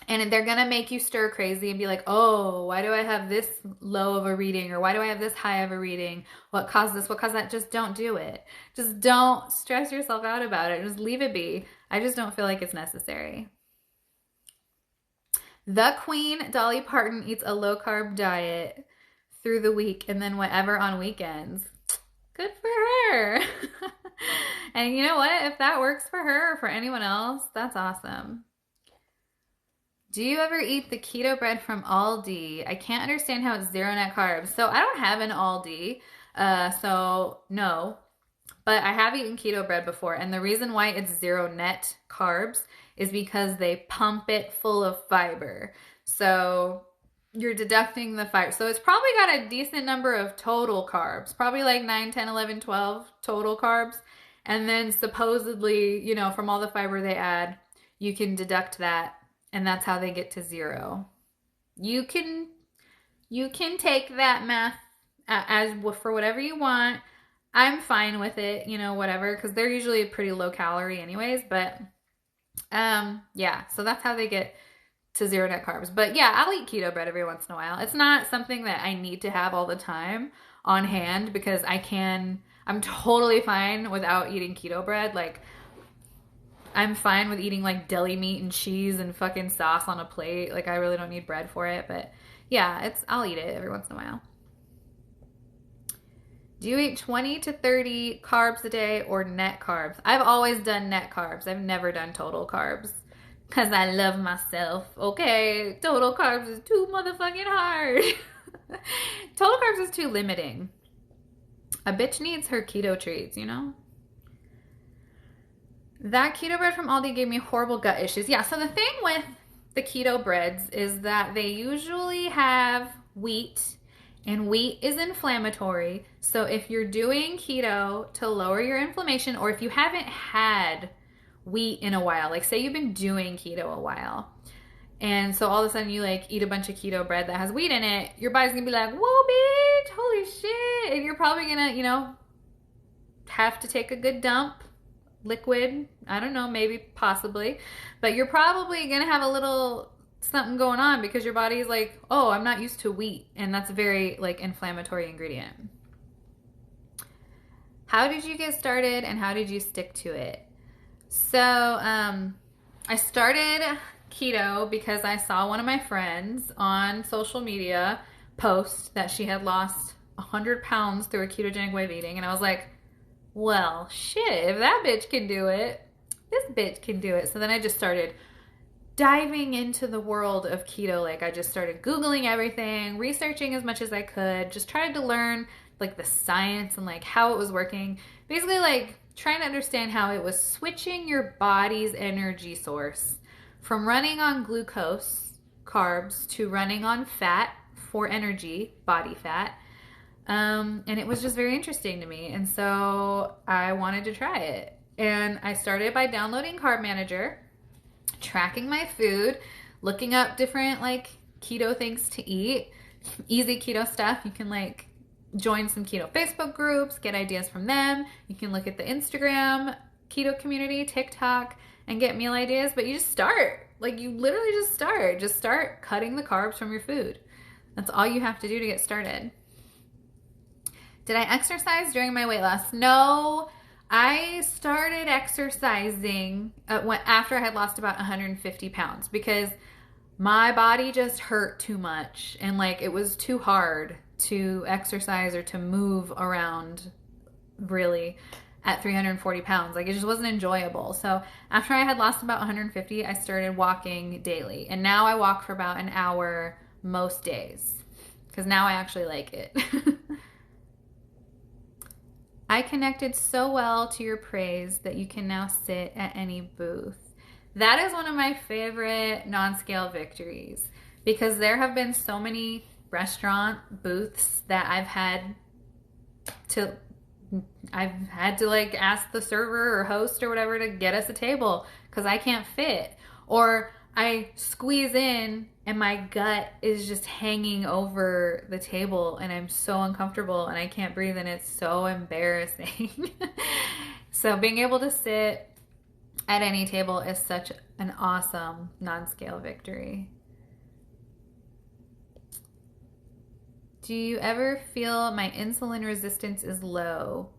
And they're going to make you stir crazy and be like, oh, why do I have this low of a reading? Or why do I have this high of a reading? What caused this? What caused that? Just don't do it. Just don't stress yourself out about it. Just leave it be. I just don't feel like it's necessary. The Queen, Dolly Parton, eats a low-carb diet through the week and then whatever on weekends. Good for her. And you know what? If that works for her or for anyone else, that's awesome. Do you ever eat the keto bread from Aldi? I can't understand how it's 0 net carbs. So I don't have an Aldi, so no. But I have eaten keto bread before, and the reason why it's 0 net carbs is because they pump it full of fiber. So you're deducting the fiber. So it's probably got a decent number of total carbs, probably like 9, 10, 11, 12 total carbs. And then supposedly, you know, from all the fiber they add, you can deduct that, and that's how they get to 0. You can take that math as for whatever you want. I'm fine with it, you know, whatever, because they're usually pretty low calorie anyways. But yeah, so that's how they get to 0 net carbs. But yeah, I'll eat keto bread every once in a while. It's not something that I need to have all the time on hand, because I'm totally fine without eating keto bread. Like, I'm fine with eating like deli meat and cheese and fucking sauce on a plate. Like, I really don't need bread for it. But yeah, I'll eat it every once in a while. Do you eat 20 to 30 carbs a day or net carbs? I've always done net carbs. I've never done total carbs, because I love myself. Okay, total carbs is too motherfucking hard. Total carbs is too limiting. A bitch needs her keto treats, you know? That keto bread from Aldi gave me horrible gut issues. Yeah, so the thing with the keto breads is that they usually have wheat, and wheat is inflammatory. So if you're doing keto to lower your inflammation, or if you haven't had wheat in a while, like say you've been doing keto a while, and so all of a sudden you like eat a bunch of keto bread that has wheat in it, your body's gonna be like, whoa bitch, holy shit. And you're probably gonna, you know, have to take a good dump, liquid, I don't know, maybe, possibly, but you're probably gonna have a little something going on, because your body's like, oh, I'm not used to wheat, and that's a very like inflammatory ingredient. How did you get started and how did you stick to it? So I started keto because I saw one of my friends on social media post that she had lost 100 pounds through a ketogenic way of eating, and I was like, well, shit, if that bitch can do it, this bitch can do it. So then I just started diving into the world of keto. Like, I just started Googling everything, researching as much as I could, just tried to learn like the science and like how it was working. Basically, like trying to understand how it was switching your body's energy source from running on glucose, carbs, to running on fat for energy, body fat. And it was just very interesting to me. And so I wanted to try it. And I started by downloading Carb Manager, tracking my food, looking up different like keto things to eat, easy keto stuff. You can like join some keto Facebook groups, get ideas from them. You can look at the Instagram keto community, TikTok, and get meal ideas. But you just start. Like, you literally just start. Just start cutting the carbs from your food. That's all you have to do to get started. Did I exercise during my weight loss? No, I started exercising after I had lost about 150 pounds, because my body just hurt too much, and like it was too hard to exercise or to move around really at 340 pounds. Like, it just wasn't enjoyable. So after I had lost about 150, I started walking daily, and now I walk for about an hour most days, because now I actually like it. I connected so well to your praise that you can now sit at any booth. That is one of my favorite non-scale victories, because there have been so many restaurant booths that I've had to like ask the server or host or whatever to get us a table because I can't fit. Or I squeeze in and my gut is just hanging over the table and I'm so uncomfortable and I can't breathe and it's so embarrassing. So being able to sit at any table is such an awesome non-scale victory. Do you ever feel my insulin resistance is low?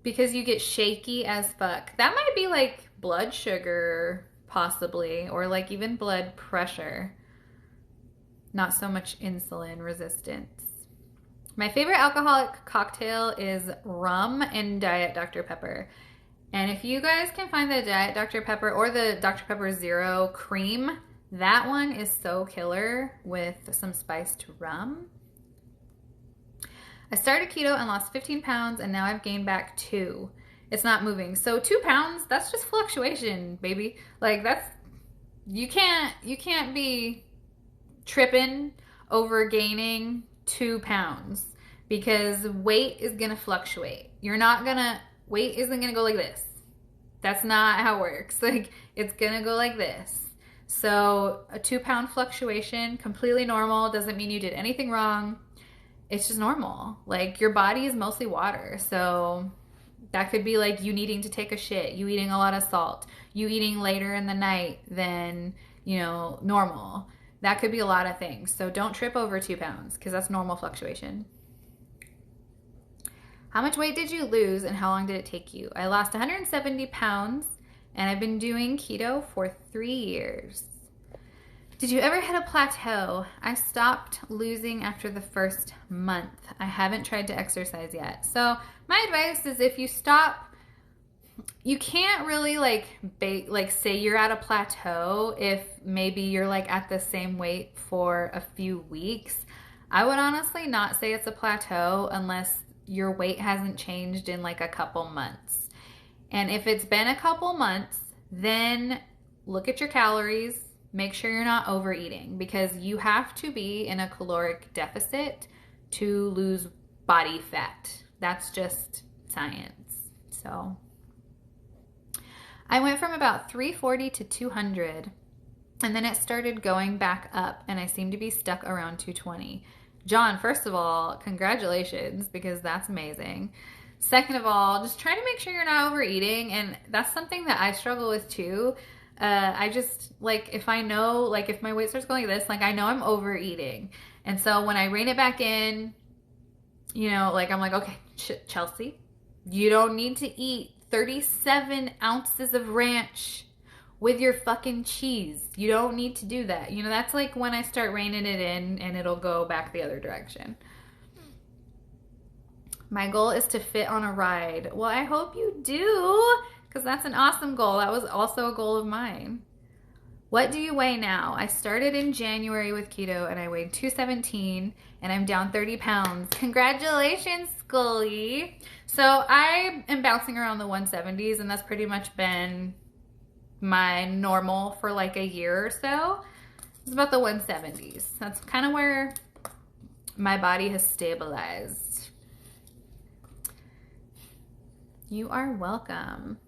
Because you get shaky as fuck. That might be like blood sugar, possibly, or like even blood pressure. Not so much insulin resistance. My favorite alcoholic cocktail is rum and Diet Dr. Pepper. And if you guys can find the Diet Dr. Pepper or the Dr. Pepper Zero Cream, that one is so killer with some spiced rum. I started keto and lost 15 pounds and now I've gained back 2. It's not moving. So 2 pounds, that's just fluctuation, baby. Like that's, you can't be tripping over gaining 2 pounds because weight is going to fluctuate. Weight isn't going to go like this. That's not how it works. Like, it's going to go like this. So a 2-pound fluctuation, completely normal. Doesn't mean you did anything wrong. It's just normal. Like, your body is mostly water. So that could be like you needing to take a shit, you eating a lot of salt, you eating later in the night than, normal. That could be a lot of things. So don't trip over 2 pounds because that's normal fluctuation. How much weight did you lose and how long did it take you? I lost 170 pounds and I've been doing keto for 3 years. Did you ever hit a plateau? I stopped losing after the first month. I haven't tried to exercise yet. So my advice is if you stop, you can't really say you're at a plateau if maybe you're like at the same weight for a few weeks. I would honestly not say it's a plateau unless your weight hasn't changed in like a couple months. And if it's been a couple months, then look at your calories. Make sure you're not overeating because you have to be in a caloric deficit to lose body fat. That's just science. So I went from about 340 to 200 and then it started going back up and I seem to be stuck around 220. John, first of all, congratulations because that's amazing. Second of all, just try to make sure you're not overeating, and that's something that I struggle with too. I just, if I know, if my weight starts going like this, I know I'm overeating. And so when I rein it back in, I'm like, okay, Chelsey, you don't need to eat 37 ounces of ranch with your fucking cheese. You don't need to do that. That's like when I start reining it in and it'll go back the other direction. My goal is to fit on a ride. Well, I hope you do, because that's an awesome goal. That was also a goal of mine. What do you weigh now? I started in January with keto and I weighed 217 and I'm down 30 pounds. Congratulations, Scully. So I am bouncing around the 170s and that's pretty much been my normal for like a year or so. It's about the 170s. That's kind of where my body has stabilized. You are welcome.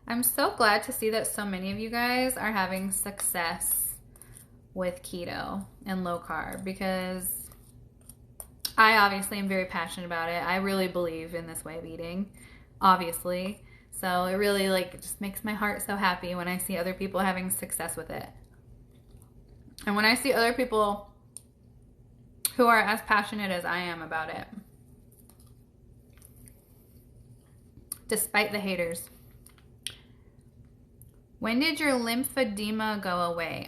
I'm so glad to see that so many of you guys are having success with keto and low carb because I obviously am very passionate about it. I really believe in this way of eating, obviously. So it really it just makes my heart so happy when I see other people having success with it. And when I see other people who are as passionate as I am about it. Despite the haters. When did your lymphedema go away?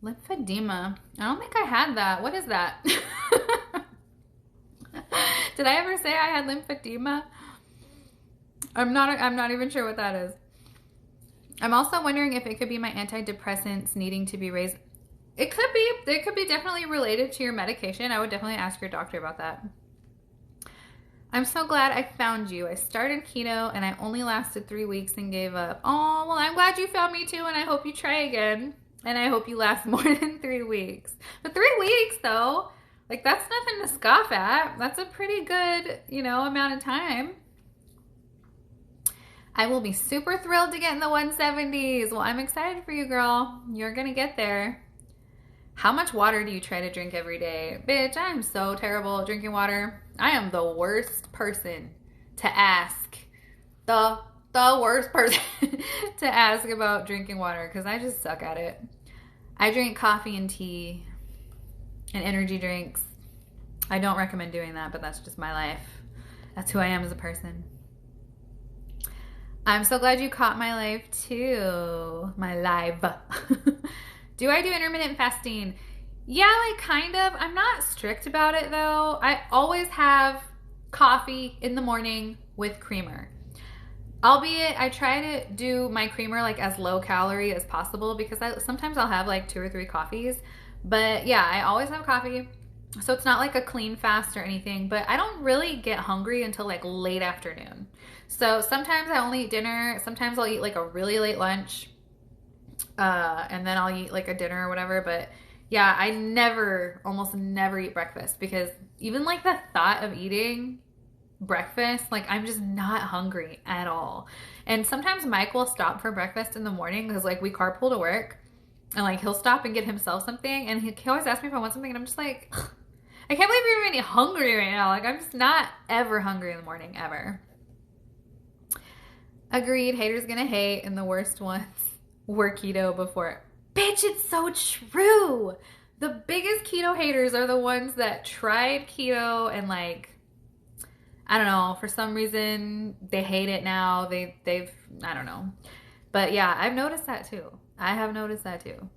Lymphedema. I don't think I had that. What is that? Did I ever say I had lymphedema? I'm not even sure what that is. I'm also wondering if it could be my antidepressants needing to be raised. It could be. It could be definitely related to your medication. I would definitely ask your doctor about that. I'm so glad I found you. I started keto and I only lasted 3 weeks and gave up. Oh, well, I'm glad you found me too and I hope you try again. And I hope you last more than 3 weeks. But 3 weeks though, that's nothing to scoff at. That's a pretty good, amount of time. I will be super thrilled to get in the 170s. Well, I'm excited for you, girl. You're gonna get there. How much water do you try to drink every day? Bitch, I'm so terrible at drinking water. I am the worst person to ask. The worst person to ask about drinking water because I just suck at it. I drink coffee and tea and energy drinks. I don't recommend doing that, but that's just my life. That's who I am as a person. I'm so glad you caught my live too. My live. Do I do intermittent fasting? Yeah, kind of. I'm not strict about it though. I always have coffee in the morning with creamer. Albeit, I try to do my creamer as low calorie as possible because sometimes I'll have 2 or 3 coffees. But yeah, I always have coffee. So it's not a clean fast or anything, but I don't really get hungry until late afternoon. So sometimes I only eat dinner. Sometimes I'll eat a really late lunch. And then I'll eat a dinner or whatever. But Yeah, I almost never eat breakfast because even like the thought of eating breakfast, like I'm just not hungry at all. And sometimes Mike will stop for breakfast in the morning because like we carpool to work, and like he'll stop and get himself something, and he always asks me if I want something, and I'm just like, I can't believe you're even hungry right now. Like I'm just not ever hungry in the morning, ever. Agreed, haters gonna hate, and the worst ones were keto before. Bitch, it's so true. The biggest keto haters are the ones that tried keto and like, I don't know, for some reason they hate it now. They've I don't know. But yeah, I've noticed that too. I have noticed that too.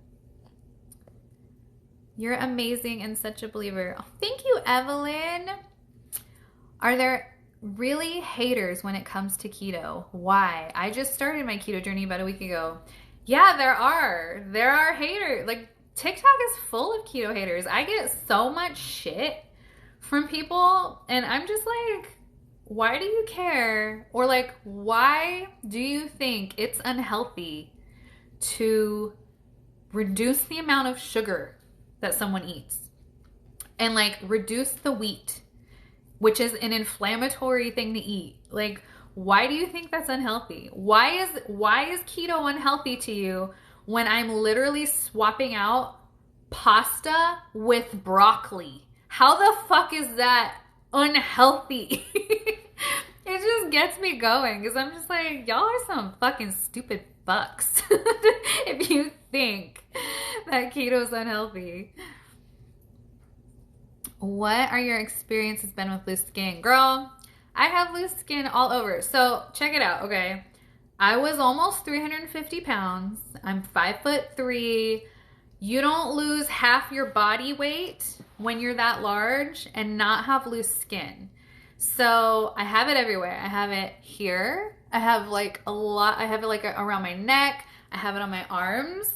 You're amazing and such a believer. Oh, thank you, Evelyn. Are there really haters when it comes to keto? Why? I just started my keto journey about a week ago. Yeah, there are. There are haters. Like TikTok is full of keto haters. I get so much shit from people, and I'm just like, why do you care? Or like, why do you think it's unhealthy to reduce the amount of sugar that someone eats and like reduce the wheat, which is an inflammatory thing to eat? Like, why do you think that's unhealthy? Why is keto unhealthy to you when I'm literally swapping out pasta with broccoli? How the fuck is that unhealthy? It just gets me going because I'm just like, y'all are some fucking stupid fucks if you think that keto's unhealthy. What are your experiences been with loose skin? Girl, I have loose skin all over. So check it out, okay? I was almost 350 pounds. I'm 5'3". You don't lose half your body weight when you're that large and not have loose skin. So I have it everywhere. I have it here. I have like a lot. I have it like around my neck. I have it on my arms.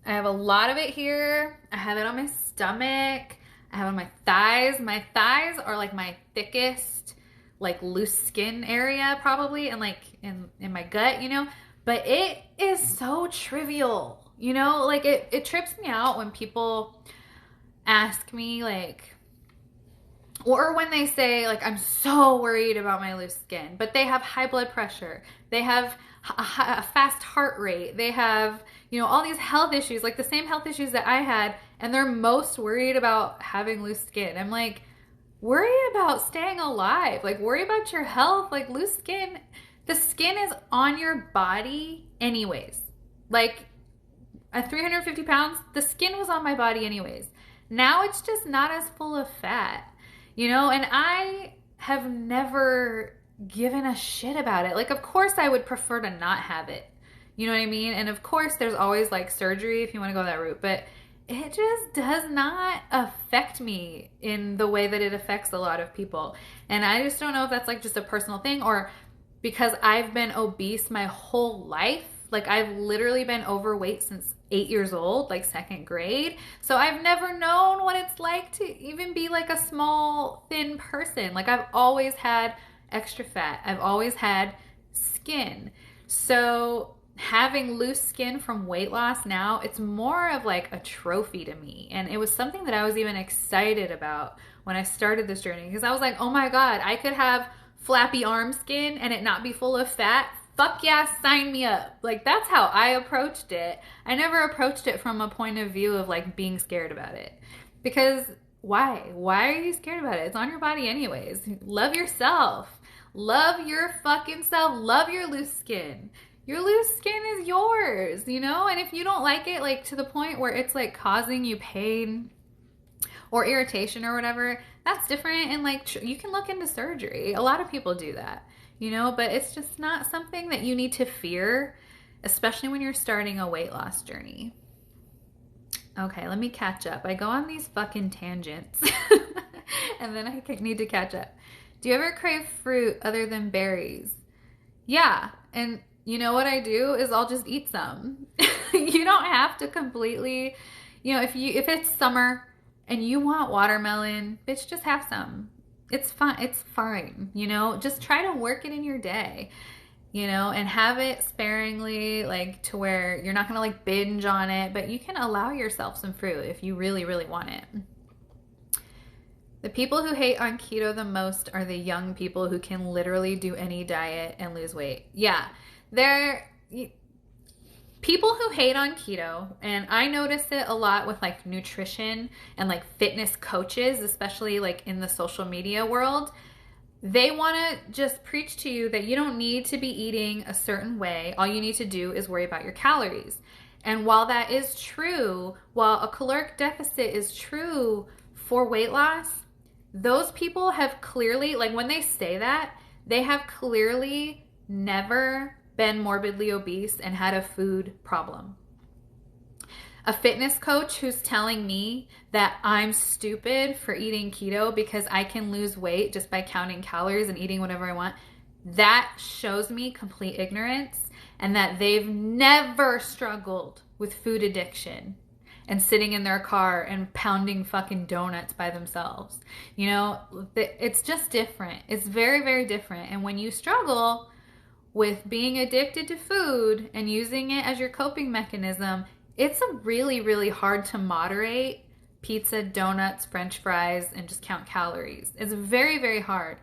I have a lot of it here. I have it on my stomach. I have it on my thighs. My thighs are like my thickest, like loose skin area probably, and like in my gut, you know. But it is so trivial, you know. Like it trips me out when people ask me like, or when they say like, I'm so worried about my loose skin, but they have high blood pressure, they have a fast heart rate, they have, you know, all these health issues, like the same health issues that I had, and they're most worried about having loose skin. I'm like, worry about staying alive, like worry about your health. Like loose skin, the skin is on your body anyways. Like at 350 pounds, the skin was on my body anyways. Now it's just not as full of fat. You know, and I have never given a shit about it. Like, of course I would prefer to not have it. You know what I mean? And of course there's always like surgery if you want to go that route, but it just does not affect me in the way that it affects a lot of people. And I just don't know if that's like just a personal thing, or because I've been obese my whole life. Like I've literally been overweight since 8 years old, like second grade. So I've never known what it's like to even be like a small, thin person. Like I've always had extra fat. I've always had skin. So having loose skin from weight loss now, it's more of like a trophy to me. And it was something that I was even excited about when I started this journey, because I was like, oh my God, I could have flappy arm skin and it not be full of fat. Fuck yeah, sign me up. Like that's how I approached it. I never approached it from a point of view of like being scared about it. Because why? Why are you scared about it? It's on your body anyways. Love yourself. Love your fucking self. Love your loose skin. Your loose skin is yours, you know? And if you don't like it, like to the point where it's like causing you pain or irritation or whatever, that's different. And like you can look into surgery. A lot of people do that. You know, but it's just not something that you need to fear, especially when you're starting a weight loss journey. Okay, let me catch up. I go on these fucking tangents and then I need to catch up. Do you ever crave fruit other than berries? Yeah, and you know what I do is I'll just eat some. You don't have to completely, you know, if it's summer and you want watermelon, bitch, just have some. It's fine. It's fine. You know, just try to work it in your day. you know, and have it sparingly, like to where you're not gonna like binge on it, but you can allow yourself some fruit if you really, really want it. The people who hate on keto the most are the young people who can literally do any diet and lose weight. Yeah, they're people who hate on keto, and I notice it a lot with like nutrition and like fitness coaches, especially like in the social media world. They want to just preach to you that you don't need to be eating a certain way. All you need to do is worry about your calories. And while that is true, while a caloric deficit is true for weight loss, those people have clearly, like when they say that, they have clearly never been morbidly obese and had a food problem. A fitness coach who's telling me that I'm stupid for eating keto because I can lose weight just by counting calories and eating whatever I want, that shows me complete ignorance and that they've never struggled with food addiction and sitting in their car and pounding fucking donuts by themselves. You know, it's just different. It's very, very different. And when you struggle with being addicted to food and using it as your coping mechanism, it's a really, really hard to moderate pizza, donuts, French fries, and just count calories. It's very, very hard.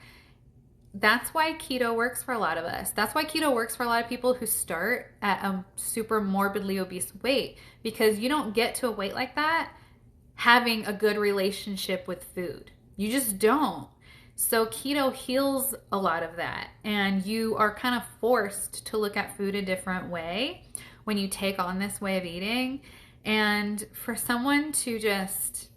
That's why keto works for a lot of us. That's why keto works for a lot of people who start at a super morbidly obese weight, because you don't get to a weight like that having a good relationship with food. You just don't. So keto heals a lot of that, and you are kind of forced to look at food a different way when you take on this way of eating. And for someone to just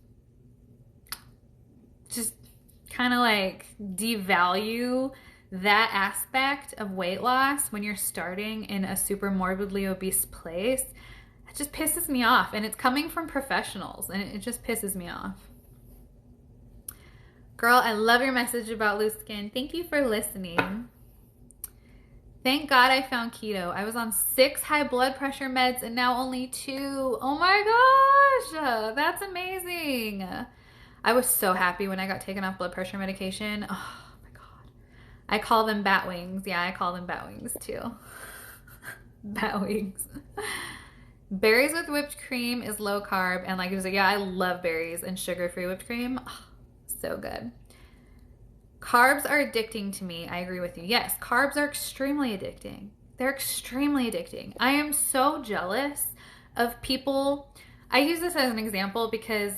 kind of like devalue that aspect of weight loss when you're starting in a super morbidly obese place, it just pisses me off. And it's coming from professionals, and it just pisses me off. Girl, I love your message about loose skin. Thank you for listening. Thank God I found keto. I was on 6 high blood pressure meds and now only 2. Oh my gosh, that's amazing. I was so happy when I got taken off blood pressure medication. Oh my God. I call them bat wings. Yeah, I call them bat wings too. Bat wings. Berries with whipped cream is low carb. And like it was like, yeah, I love berries and sugar-free whipped cream. Oh, so good. Carbs are addicting to me. I agree with you. Yes, carbs are extremely addicting. They're extremely addicting. I am so jealous of people. I use this as an example because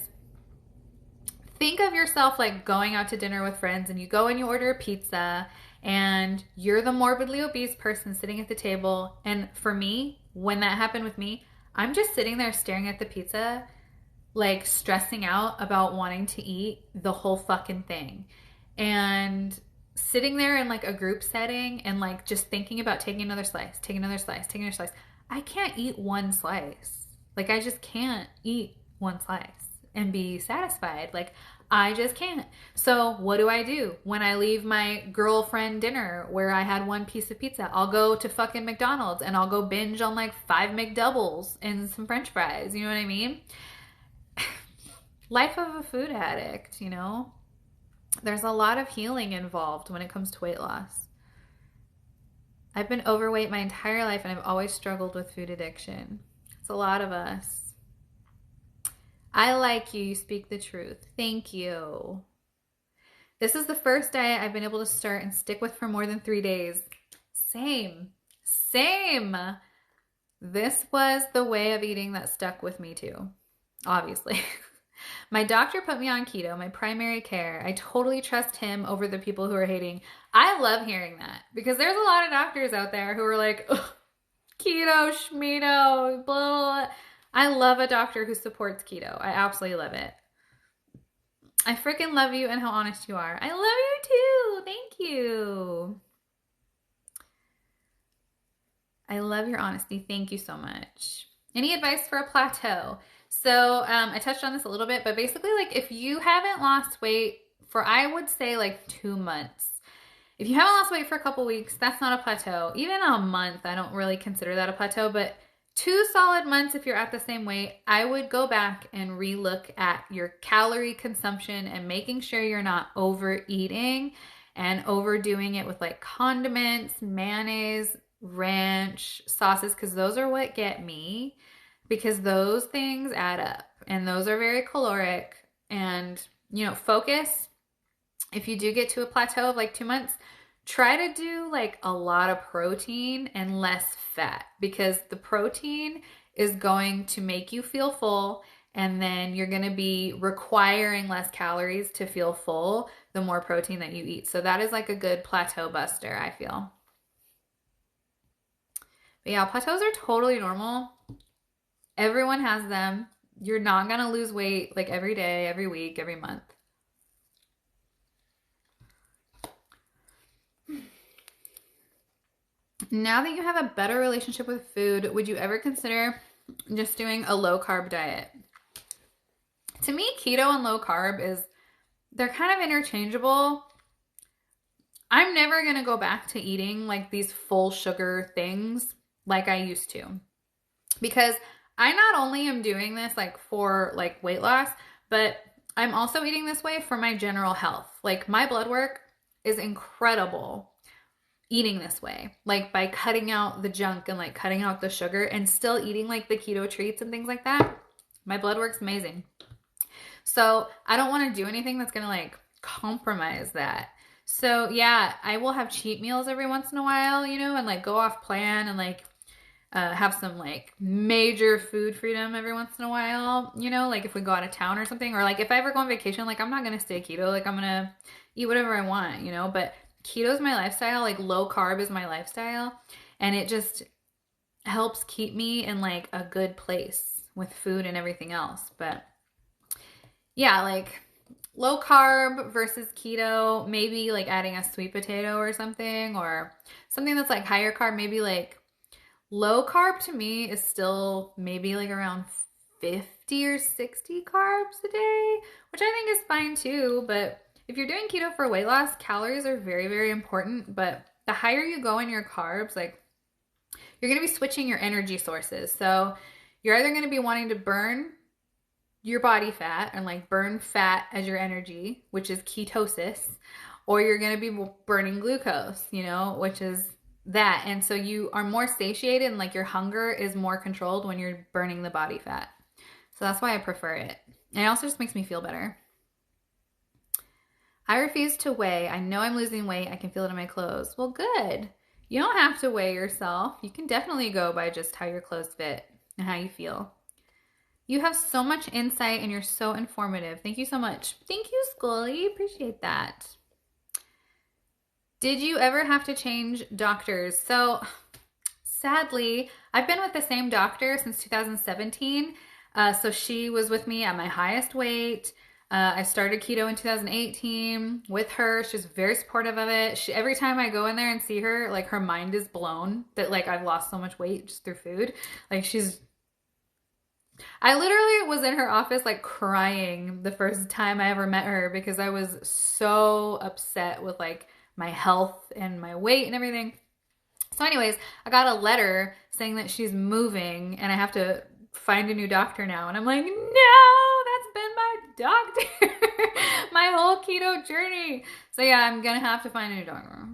think of yourself like going out to dinner with friends, and you go and you order a pizza, and you're the morbidly obese person sitting at the table. And for me, when that happened with me, I'm just sitting there staring at the pizza, like stressing out about wanting to eat the whole fucking thing. And sitting there in like a group setting and like just thinking about taking another slice, taking another slice, taking another slice. I can't eat one slice. Like I just can't eat one slice and be satisfied. Like I just can't. So what do? When I leave my girlfriend dinner where I had one piece of pizza, I'll go to fucking McDonald's and I'll go binge on like 5 McDoubles and some French fries. You know what I mean? Life of a food addict, you know? There's a lot of healing involved when it comes to weight loss. I've been overweight my entire life and I've always struggled with food addiction. It's a lot of us. I like you. You speak the truth. Thank you. This is the first diet I've been able to start and stick with for more than 3 days. Same. This was the way of eating that stuck with me too, obviously. My doctor put me on keto, my primary care. I totally trust him over the people who are hating. I love hearing that because there's a lot of doctors out there who are like, keto, schmeto, blah, blah, blah. I love a doctor who supports keto. I absolutely love it. I freaking love you and how honest you are. I love you too. Thank you. I love your honesty. Thank you so much. Any advice for a plateau? So I touched on this a little bit, but basically like if you haven't lost weight for, I would say like 2 months, if you haven't lost weight for a couple weeks, that's not a plateau. Even a month, I don't really consider that a plateau, but 2 solid months, if you're at the same weight, I would go back and relook at your calorie consumption and making sure you're not overeating and overdoing it with like condiments, mayonnaise, ranch sauces, because those are what get me, because those things add up and those are very caloric. And, you know, focus, if you do get to a plateau of like 2 months, try to do like a lot of protein and less fat, because the protein is going to make you feel full, and then you're going to be requiring less calories to feel full the more protein that you eat. So that is like a good plateau buster, I feel. But yeah, plateaus are totally normal. Everyone has them. You're not going to lose weight like every day, every week, every month. Now that you have a better relationship with food, would you ever consider just doing a low carb diet? To me, keto and low carb they're kind of interchangeable. I'm never going to go back to eating like these full sugar things like I used to, because I not only am doing this like for like weight loss, but I'm also eating this way for my general health. Like my blood work is incredible eating this way, like by cutting out the junk and like cutting out the sugar and still eating like the keto treats and things like that. My blood work's amazing. So I don't want to do anything that's going to like compromise that. So yeah, I will have cheat meals every once in a while, you know, and like go off plan and like have some like major food freedom every once in a while, you know, like if we go out of town or something, or like if I ever go on vacation, like I'm not going to stay keto, like I'm going to eat whatever I want, you know, but keto is my lifestyle, like low carb is my lifestyle, and it just helps keep me in like a good place with food and everything else. But yeah, like low carb versus keto, maybe like adding a sweet potato or something that's like higher carb, maybe like low carb to me is still maybe like around 50 or 60 carbs a day, which I think is fine too. But if you're doing keto for weight loss, calories are very, very important. But the higher you go in your carbs, like you're going to be switching your energy sources. So you're either going to be wanting to burn your body fat and like burn fat as your energy, which is ketosis, or you're going to be burning glucose, you know, which is that. And so you are more satiated and like your hunger is more controlled when you're burning the body fat. So that's why I prefer it. And it also just makes me feel better. I refuse to weigh. I know I'm losing weight. I can feel it in my clothes. Well, good. You don't have to weigh yourself. You can definitely go by just how your clothes fit and how you feel. You have so much insight and you're so informative. Thank you so much. Thank you, Scully. Appreciate that. Did you ever have to change doctors? So sadly, I've been with the same doctor since 2017. So she was with me at my highest weight. I started keto in 2018 with her. She's very supportive of it. Every time I go in there and see her, like her mind is blown that like I've lost so much weight just through food. Like I literally was in her office like crying the first time I ever met her, because I was so upset with like my health and my weight and everything. So anyways, I got a letter saying that she's moving and I have to find a new doctor now. And I'm like, no, that's been my doctor my whole keto journey. So yeah, I'm gonna have to find a new doctor,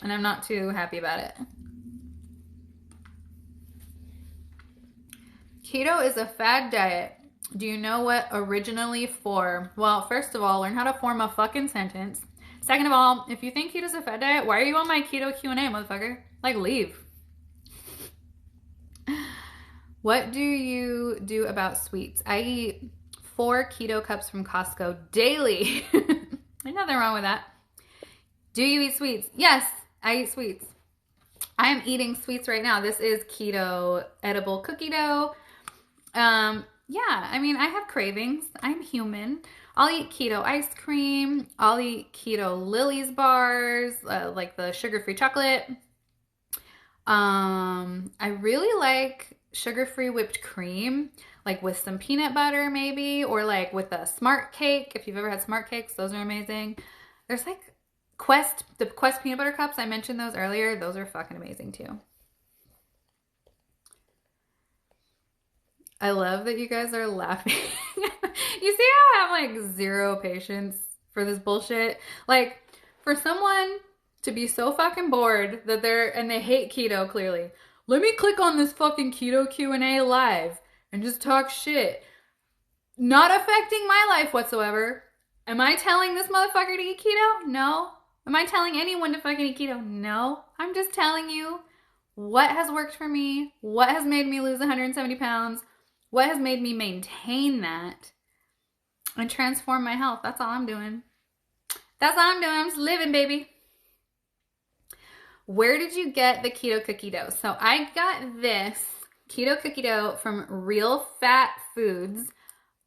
and I'm not too happy about it. Keto is a fad diet. Do you know what originally for? Well, first of all, learn how to form a fucking sentence. Second of all, if you think keto is a fad diet, why are you on my Keto Q A, motherfucker? Like, leave. What do you do about sweets? I eat 4 keto cups from Costco daily. There's nothing wrong with that. Do you eat sweets? Yes, I eat sweets. I am eating sweets right now. This is keto edible cookie dough. Yeah, I mean, I have cravings. I'm human. I'll eat keto ice cream. I'll eat keto Lily's bars, like the sugar-free chocolate. I really like sugar-free whipped cream, like with some peanut butter maybe, or like with a Smart Cake. If you've ever had Smart Cakes, those are amazing. There's like the Quest peanut butter cups. I mentioned those earlier. Those are fucking amazing too. I love that you guys are laughing. You see how I have like zero patience for this bullshit? Like, for someone to be so fucking bored that they hate keto clearly. Let me click on this fucking Keto Q A live and just talk shit. Not affecting my life whatsoever. Am I telling this motherfucker to eat keto? No. Am I telling anyone to fucking eat keto? No. I'm just telling you what has worked for me, what has made me lose 170 pounds, what has made me maintain that and transform my health. That's all I'm doing. That's all I'm doing. I'm just living, baby. Where did you get the keto cookie dough? So I got this keto cookie dough from Real Fat Foods,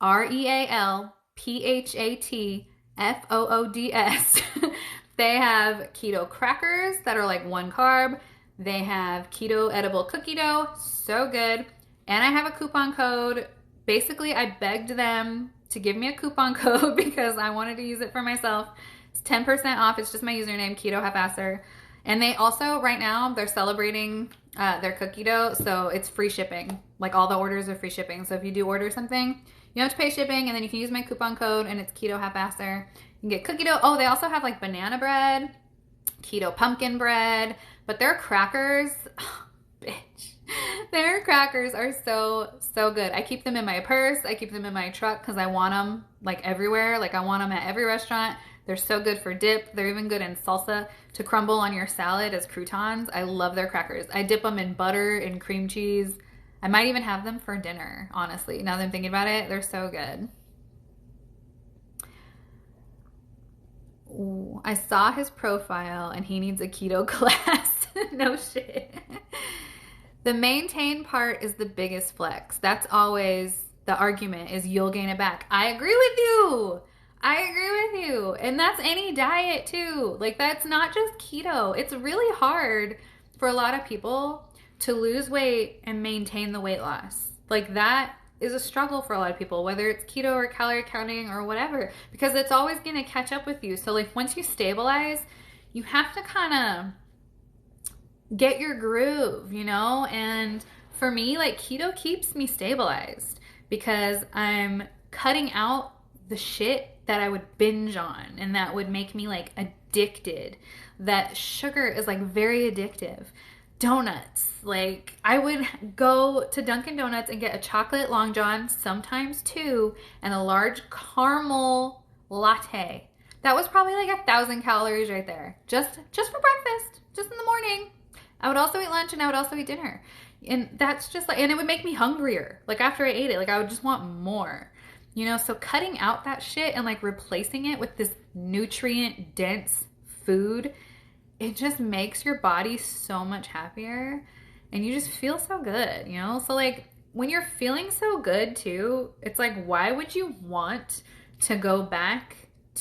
RealFatFoods. They have keto crackers that are like 1 carb. They have keto edible cookie dough. So good. And I have a coupon code. Basically, I begged them to give me a coupon code because I wanted to use it for myself. It's 10% off. It's just my username, ketohalfasser. And they also, right now, they're celebrating their cookie dough, so it's free shipping. Like, all the orders are free shipping. So if you do order something, you don't have to pay shipping, and then you can use my coupon code, and it's ketohalfasser. You can get cookie dough. Oh, they also have, like, banana bread, keto pumpkin bread, but their crackers, oh, bitch. Their crackers are so, so good. I keep them in my purse. I keep them in my truck because I want them, like, everywhere. Like, I want them at every restaurant. They're so good for dip. They're even good in salsa to crumble on your salad as croutons. I love their crackers. I dip them in butter and cream cheese. I might even have them for dinner, honestly. Now that I'm thinking about it, they're so good. Ooh, I saw his profile and he needs a keto class. No shit. The maintain part is the biggest flex. That's always the argument, is you'll gain it back. I agree with you. I agree with you. And that's any diet too. Like, that's not just keto. It's really hard for a lot of people to lose weight and maintain the weight loss. Like, that is a struggle for a lot of people, whether it's keto or calorie counting or whatever, because it's always going to catch up with you. So, like, once you stabilize, you have to kind of get your groove, you know? And for me, like, keto keeps me stabilized because I'm cutting out the shit that I would binge on and that would make me like addicted. That sugar is like very addictive. Donuts, like I would go to Dunkin' Donuts and get a chocolate Long John, sometimes 2, and a large caramel latte. That was probably like 1,000 calories right there. Just for breakfast, just in the morning. I would also eat lunch and I would also eat dinner. And that's just like, and it would make me hungrier. Like after I ate it, like I would just want more. You know, so cutting out that shit and like replacing it with this nutrient dense food, it just makes your body so much happier and you just feel so good, you know? So like when you're feeling so good too, it's like, why would you want to go back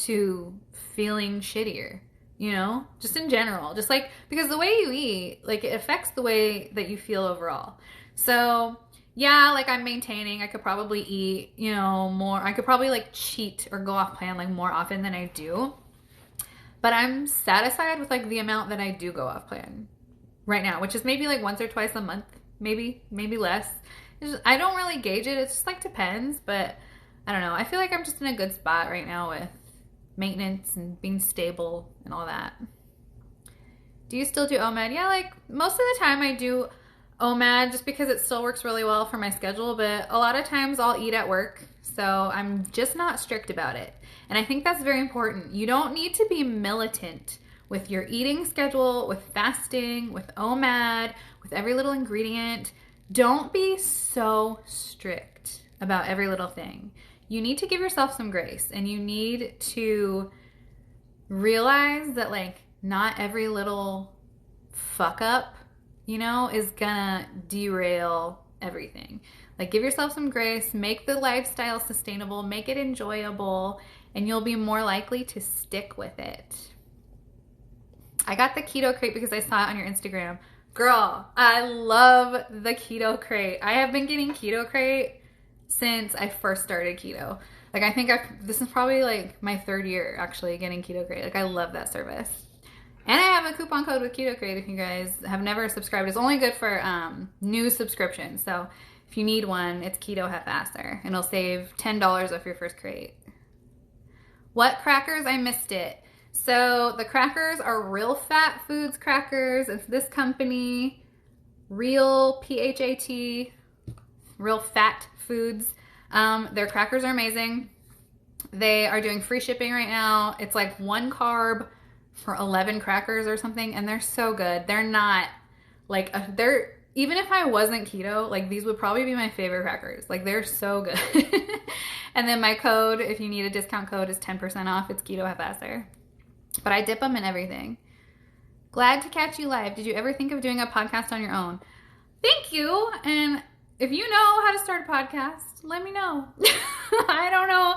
to feeling shittier? You know, just in general, just like, because the way you eat, like it affects the way that you feel overall. So yeah, like I'm maintaining, I could probably eat, you know, more. I could probably like cheat or go off plan like more often than I do. But I'm satisfied with like the amount that I do go off plan right now, which is maybe like once or twice a month, maybe less. I don't really gauge it. It just like depends, but I don't know. I feel like I'm just in a good spot right now with maintenance and being stable and all that. Do you still do OMAD? Yeah, like most of the time I do OMAD just because it still works really well for my schedule, but a lot of times I'll eat at work, so I'm just not strict about it. And I think that's very important. You don't need to be militant with your eating schedule, with fasting, with OMAD, with every little ingredient. Don't be so strict about every little thing. You need to give yourself some grace, and you need to realize that like not every little fuck up, you know, is gonna derail everything. Like give yourself some grace, make the lifestyle sustainable, make it enjoyable, and you'll be more likely to stick with it. I got the keto crate because I saw it on your Instagram. Girl, I love the keto crate. I have been getting keto crate since I first started keto. Like I think this is probably like my 3rd year actually getting keto crate. Like I love that service. And I have a coupon code with Keto Crate if you guys have never subscribed. It's only good for new subscriptions. So if you need one, it's ketohalfasser. And it'll save $10 off your first crate. What crackers? I missed it. So the crackers are Real Fat Foods crackers. It's this company, Real PHAT, Real Fat Foods. Their crackers are amazing. They are doing free shipping right now. It's like 1 carb for 11 crackers or something, and they're so good. They're not like even if I wasn't keto, like these would probably be my favorite crackers. Like they're so good. And then my code, if you need a discount code, is 10% off. It's ketohalfasser. But I dip them in everything. Glad to catch you live. Did you ever think of doing a podcast on your own? Thank you. And if you know how to start a podcast, let me know. I don't know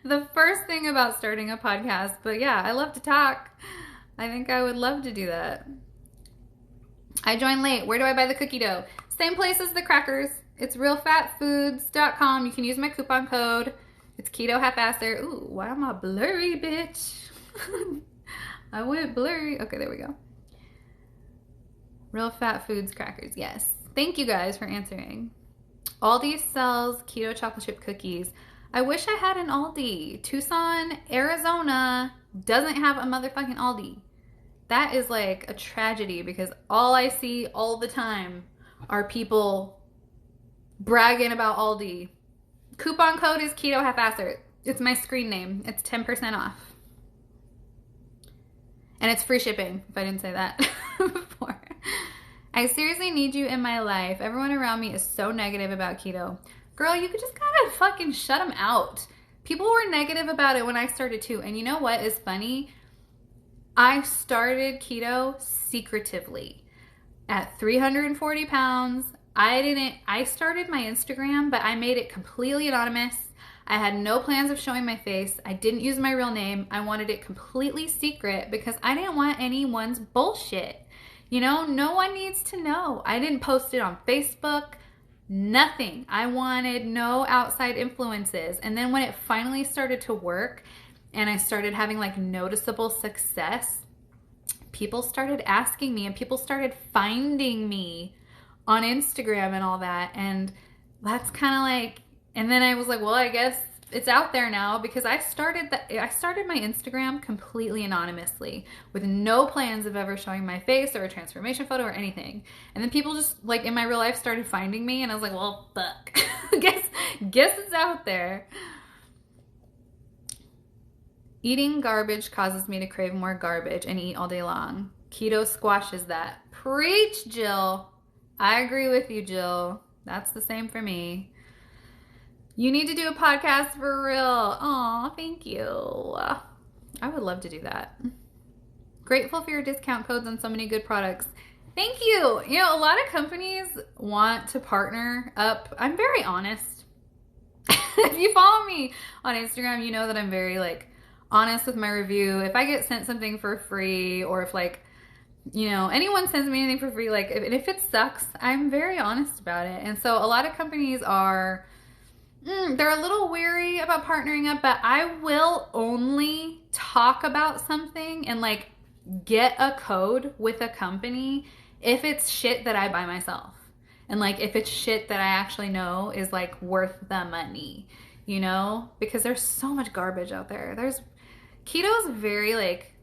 the first thing about starting a podcast, but yeah, I love to talk. I think I would love to do that. I joined late. Where do I buy the cookie dough? Same place as the crackers. It's realfatfoods.com. You can use my coupon code. It's ketohalfasser. Ooh, why am I blurry, bitch? I went blurry. Okay, there we go. Real Fat Foods crackers. Yes. Thank you guys for answering. Aldi sells keto chocolate chip cookies. I wish I had an Aldi. Tucson, Arizona doesn't have a motherfucking Aldi. That is like a tragedy because all I see all the time are people bragging about Aldi. Coupon code is ketohalfasser. It's my screen name. It's 10% off. And it's free shipping, if I didn't say that before. I seriously need you in my life. Everyone around me is so negative about keto. Girl, you could just gotta fucking shut them out. People were negative about it when I started too. And you know what is funny? I started keto secretively at 340 pounds. I started my Instagram, but I made it completely anonymous. I had no plans of showing my face. I didn't use my real name. I wanted it completely secret because I didn't want anyone's bullshit. You know, no one needs to know. I didn't post it on Facebook, nothing. I wanted no outside influences. And then when it finally started to work and I started having like noticeable success, people started asking me and people started finding me on Instagram and all that. And that's kind of like, and then I was like, well, I guess it's out there now because I started my Instagram completely anonymously with no plans of ever showing my face or a transformation photo or anything. And then people just like in my real life started finding me and I was like, well, fuck. guess it's out there. Eating garbage causes me to crave more garbage and eat all day long. Keto squashes that. Preach, Jill. I agree with you, Jill. That's the same for me. You need to do a podcast for real. Aw, thank you. I would love to do that. Grateful for your discount codes on so many good products. Thank you. You know, a lot of companies want to partner up. I'm very honest. If you follow me on Instagram, you know that I'm very like honest with my review. If I get sent something for free or if like, you know, anyone sends me anything for free, like if it sucks, I'm very honest about it. And so a lot of companies are, they're a little weary about partnering up, but I will only talk about something and like get a code with a company if it's shit that I buy myself. And like if it's shit that I actually know is like worth the money, you know, because there's so much garbage out there. Keto's very like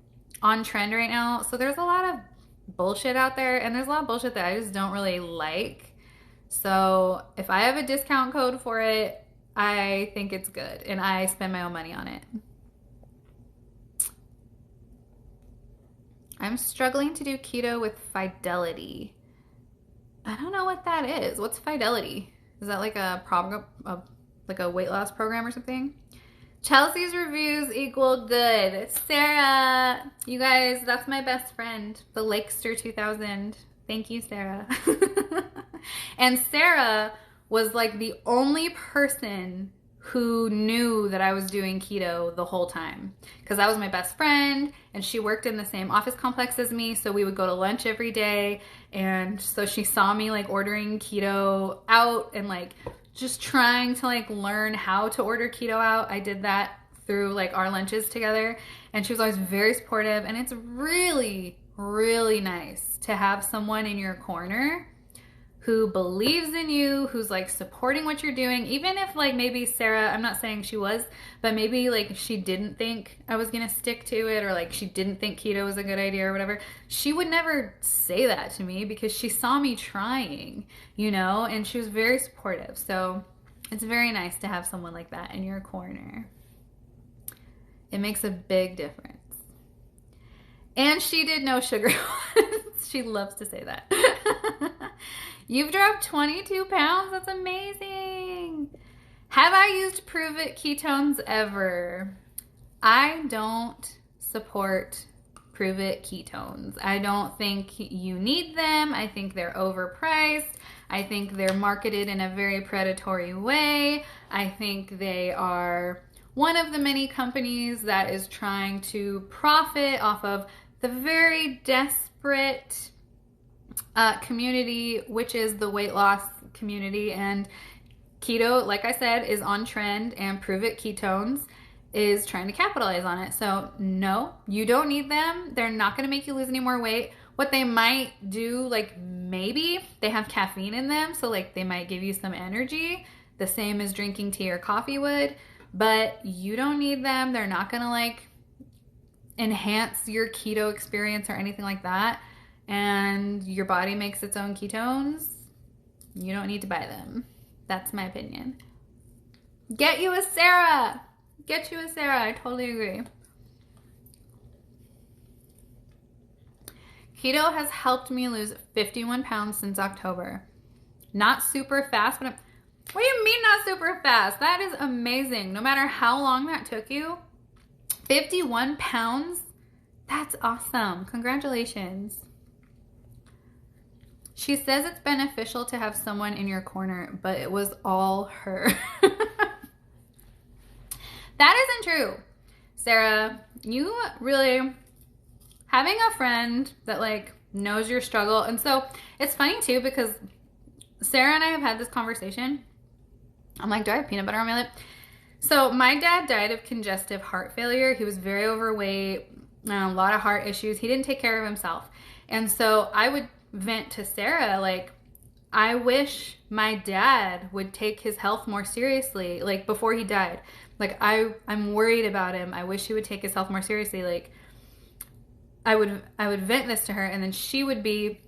on trend right now. So there's a lot of bullshit out there and there's a lot of bullshit that I just don't really like. So if I have a discount code for it, I think it's good and I spend my own money on it. I'm struggling to do keto with Fidelity. I don't know what that is. What's Fidelity? Is that like a program, like a weight loss program or something? Chelsea's reviews equal good. Sarah, you guys, that's my best friend, the Lakester 2000. Thank you, Sarah. And Sarah was like the only person who knew that I was doing keto the whole time because I was my best friend and she worked in the same office complex as me, so we would go to lunch every day. And so she saw me like ordering keto out and like just trying to like learn how to order keto out. I did that through like our lunches together and she was always very supportive. And it's really, really nice to have someone in your corner who believes in you, who's like supporting what you're doing. Even if like maybe Sarah, I'm not saying she was, but maybe like she didn't think I was gonna stick to it, or like she didn't think keto was a good idea or whatever, she would never say that to me because she saw me trying, you know, and she was very supportive. So it's very nice to have someone like that in your corner. It makes a big difference. And she did no sugar. She loves to say that. You've dropped 22 pounds. That's amazing. Have I used Pruvit ketones ever? I don't support Pruvit ketones. I don't think you need them. I think they're overpriced. I think they're marketed in a very predatory way. I think they are one of the many companies that is trying to profit off of the very desperate community, which is the weight loss community. And keto, like I said, is on trend, and Pruvit ketones is trying to capitalize on it. So no, you don't need them. They're not going to make you lose any more weight. What they might do, like maybe they have caffeine in them, so like they might give you some energy, the same as drinking tea or coffee would, but you don't need them. They're not going to like enhance your keto experience or anything like that. And your body makes its own ketones. You don't need to buy them. That's my opinion. Get you a Sarah. Get you a Sarah. I totally agree. Keto has helped me lose 51 pounds since October. Not super fast, but what do you mean not super fast? That is amazing. No matter how long that took you, 51 pounds, that's awesome. Congratulations. She says it's beneficial to have someone in your corner, but it was all her. That isn't true, Sarah. You really, having a friend that like knows your struggle. And so it's funny too, because Sarah and I have had this conversation. I'm like, do I have peanut butter on my lip? So my dad died of congestive heart failure. He was very overweight, a lot of heart issues. He didn't take care of himself. And so I would vent to Sarah, like, I wish my dad would take his health more seriously, like before he died. Like I'm worried about him. I wish he would take his health more seriously. Like I would vent this to her, and then she would be,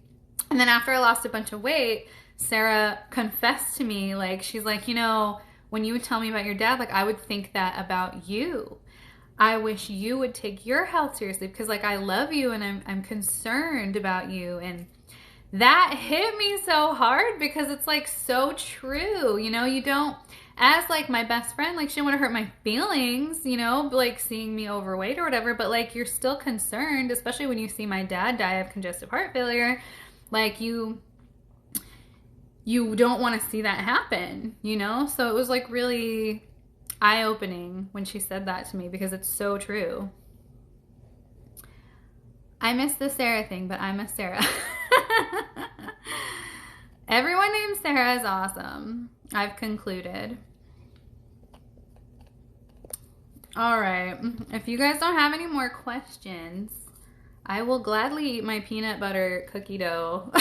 and then after I lost a bunch of weight, Sarah confessed to me, like, she's like, you know, when you would tell me about your dad, like I would think that about you. I wish you would take your health seriously because like I love you and I'm concerned about you. And that hit me so hard because it's like so true. You know, you don't, as like my best friend, like she didn't want to hurt my feelings, you know, like seeing me overweight or whatever, but like you're still concerned, especially when you see my dad die of congestive heart failure. Like you don't want to see that happen, you know? So it was like really eye-opening when she said that to me because it's so true. I missed the Sarah thing, but I'm a Sarah. Everyone named Sarah is awesome. I've concluded. All right. If you guys don't have any more questions, I will gladly eat my peanut butter cookie dough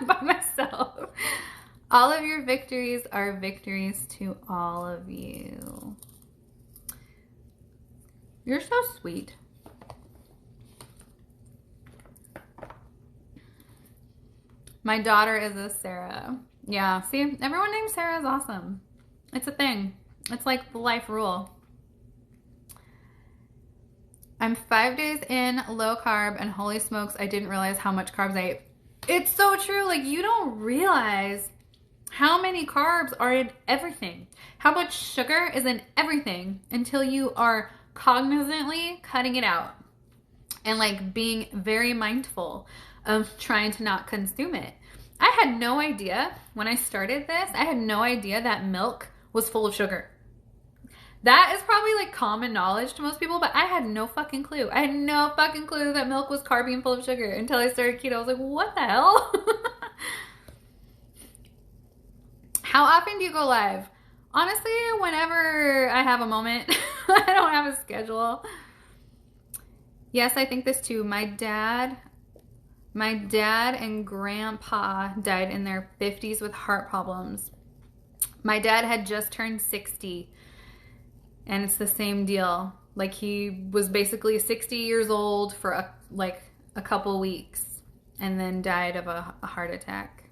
by myself. All of your victories are victories to all of you. You're so sweet. My daughter is a Sarah. Yeah, see, everyone named Sarah is awesome. It's a thing. It's like the life rule. I'm 5 days in low carb and holy smokes, I didn't realize how much carbs I ate. It's so true. Like you don't realize how many carbs are in everything. How much sugar is in everything until you are cognizantly cutting it out and like being very mindful of trying to not consume it. I had no idea when I started this, I had no idea that milk was full of sugar. That is probably like common knowledge to most people, but I had no fucking clue. I had no fucking clue that milk was carby and full of sugar until I started keto. I was like, what the hell? How often do you go live? Honestly, whenever I have a moment. I don't have a schedule. Yes, I think this too. My dad My dad and grandpa died in their 50s with heart problems. My dad had just turned 60, and it's the same deal. Like, he was basically 60 years old for a couple weeks and then died of a heart attack.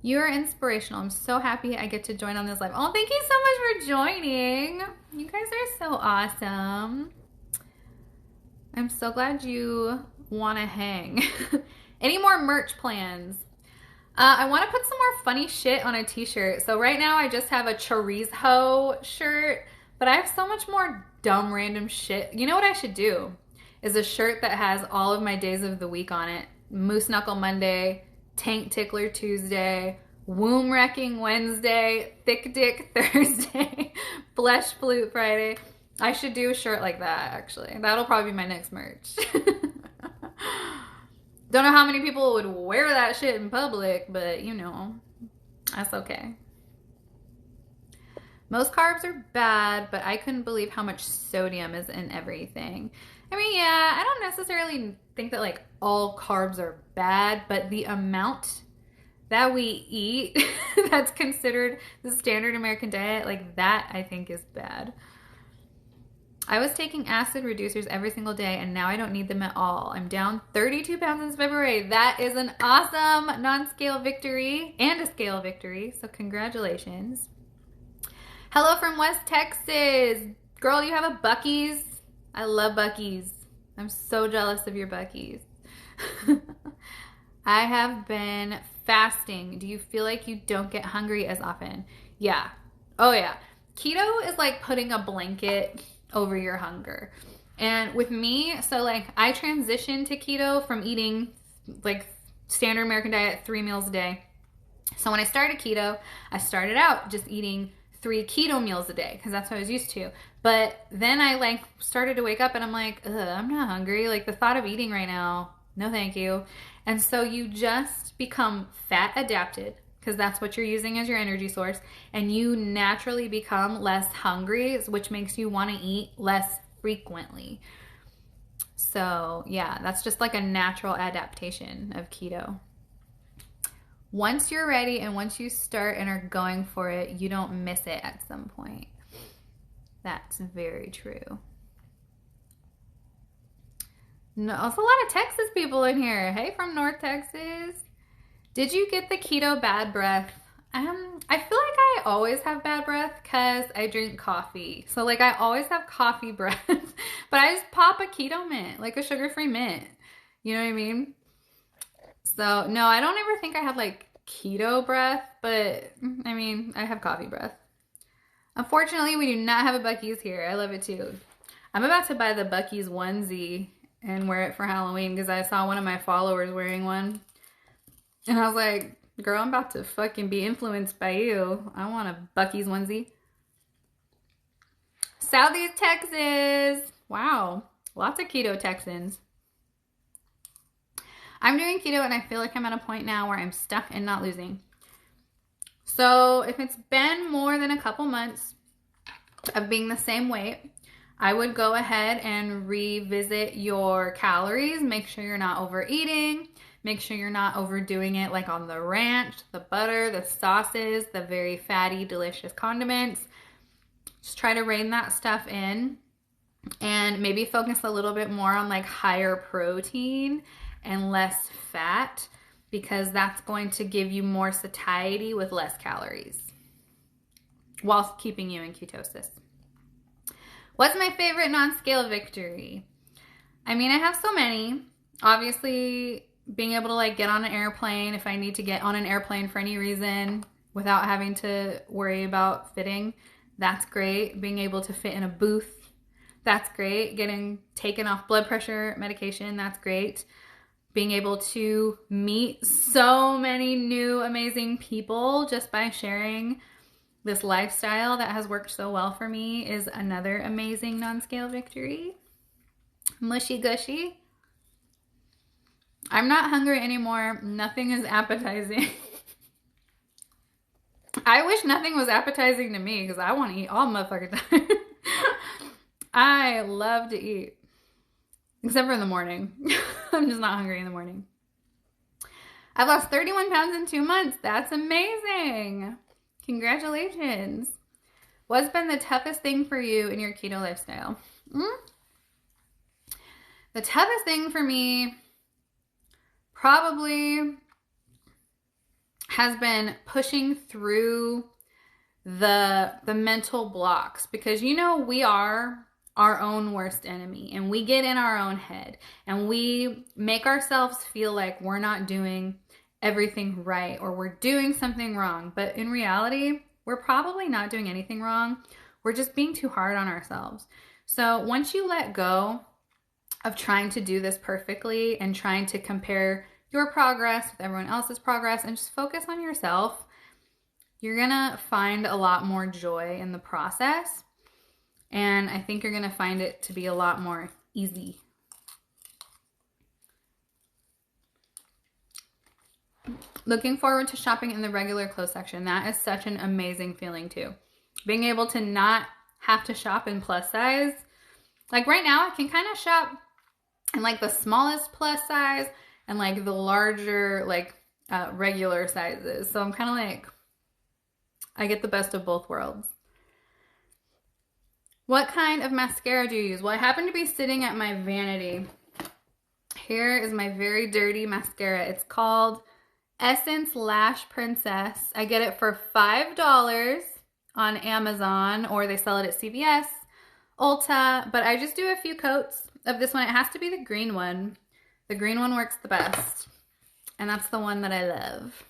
You're inspirational. I'm so happy I get to join on this live. Oh, thank you so much for joining. You guys are so awesome. I'm so glad you want to hang. Any more merch plans? I want to put some more funny shit on a t-shirt. So right now I just have a chorizo shirt, but I have so much more dumb random shit. You know what I should do? Is a shirt that has all of my days of the week on it. Moose Knuckle Monday, Tank Tickler Tuesday, Womb Wrecking Wednesday, Thick Dick Thursday, Flesh Flute Friday. I should do a shirt like that, actually. That'll probably be my next merch. Don't know how many people would wear that shit in public, but you know, that's okay. Most carbs are bad, but I couldn't believe how much sodium is in everything. I mean, yeah, I don't necessarily think that like all carbs are bad, but the amount that we eat that's considered the standard American diet, like that I think is bad. I was taking acid reducers every single day, and now I don't need them at all. I'm down 32 pounds since February. That is an awesome non-scale victory and a scale victory, so congratulations. Hello from West Texas. Girl, you have a Buc-ee's? I love Buc-ee's. I'm so jealous of your Buc-ee's. I have been fasting. Do you feel like you don't get hungry as often? Yeah. Oh, yeah. Keto is like putting a blanket over your hunger. And with me, so like I transitioned to keto from eating like standard American diet 3 meals a day. So when I started keto, I started out just eating 3 keto meals a day because that's what I was used to. But then I like started to wake up and I'm like, I'm not hungry. Like the thought of eating right now, no thank you. And so you just become fat adapted, because that's what you're using as your energy source, and you naturally become less hungry, which makes you want to eat less frequently. So yeah, that's just like a natural adaptation of keto. Once you're ready and once you start and are going for it, you don't miss it at some point. That's very true. No, there's a lot of Texas people in here. Hey, from North Texas. Did you get the keto bad breath? I feel like I always have bad breath because I drink coffee. So like I always have coffee breath, but I just pop a keto mint, like a sugar-free mint. You know what I mean? So no, I don't ever think I have like keto breath, but I mean, I have coffee breath. Unfortunately, we do not have a Buc-ee's here. I love it too. I'm about to buy the Buc-ee's onesie and wear it for Halloween because I saw one of my followers wearing one. And I was like, girl, I'm about to fucking be influenced by you. I want a Buc-ee's onesie. Southeast Texas. Wow. Lots of keto Texans. I'm doing keto and I feel like I'm at a point now where I'm stuck and not losing. So if it's been more than a couple months of being the same weight, I would go ahead and revisit your calories. Make sure you're not overeating. Make sure you're not overdoing it like on the ranch, the butter, the sauces, the very fatty, delicious condiments. Just try to rein that stuff in and maybe focus a little bit more on like higher protein and less fat, because that's going to give you more satiety with less calories while keeping you in ketosis. What's my favorite non-scale victory? I mean, I have so many. Obviously, being able to like get on an airplane if I need to get on an airplane for any reason without having to worry about fitting, that's great. Being able to fit in a booth, that's great. Getting taken off blood pressure medication, that's great. Being able to meet so many new amazing people just by sharing this lifestyle that has worked so well for me is another amazing non-scale victory. Mushy gushy. I'm not hungry anymore. Nothing is appetizing. I wish nothing was appetizing to me because I want to eat all motherfucking time. I love to eat. except for in the morning. I'm just not hungry in the morning. I've lost 31 pounds in 2 months. That's amazing. Congratulations. What's been the toughest thing for you in your keto lifestyle? The toughest thing for me probably has been pushing through the mental blocks, because you know we are our own worst enemy, and we get in our own head and we make ourselves feel like we're not doing everything right or we're doing something wrong. But in reality, we're probably not doing anything wrong. We're just being too hard on ourselves. So once you let go of trying to do this perfectly and trying to compare your progress with everyone else's progress and just focus on yourself, you're gonna find a lot more joy in the process. And I think you're gonna find it to be a lot more easy. Looking forward to shopping in the regular clothes section. That is such an amazing feeling too. Being able to not have to shop in plus size. Like right now, I can kind of shop in like the smallest plus size and like the larger like regular sizes. So I'm kind of like, I get the best of both worlds. What kind of mascara do you use? Well, I happen to be sitting at my vanity. Here is my very dirty mascara. It's called Essence Lash Princess. I get it for $5 on Amazon, or they sell it at CVS, Ulta, but I just do a few coats of this one. It has to be the green one. The green one works the best, and that's the one that I love.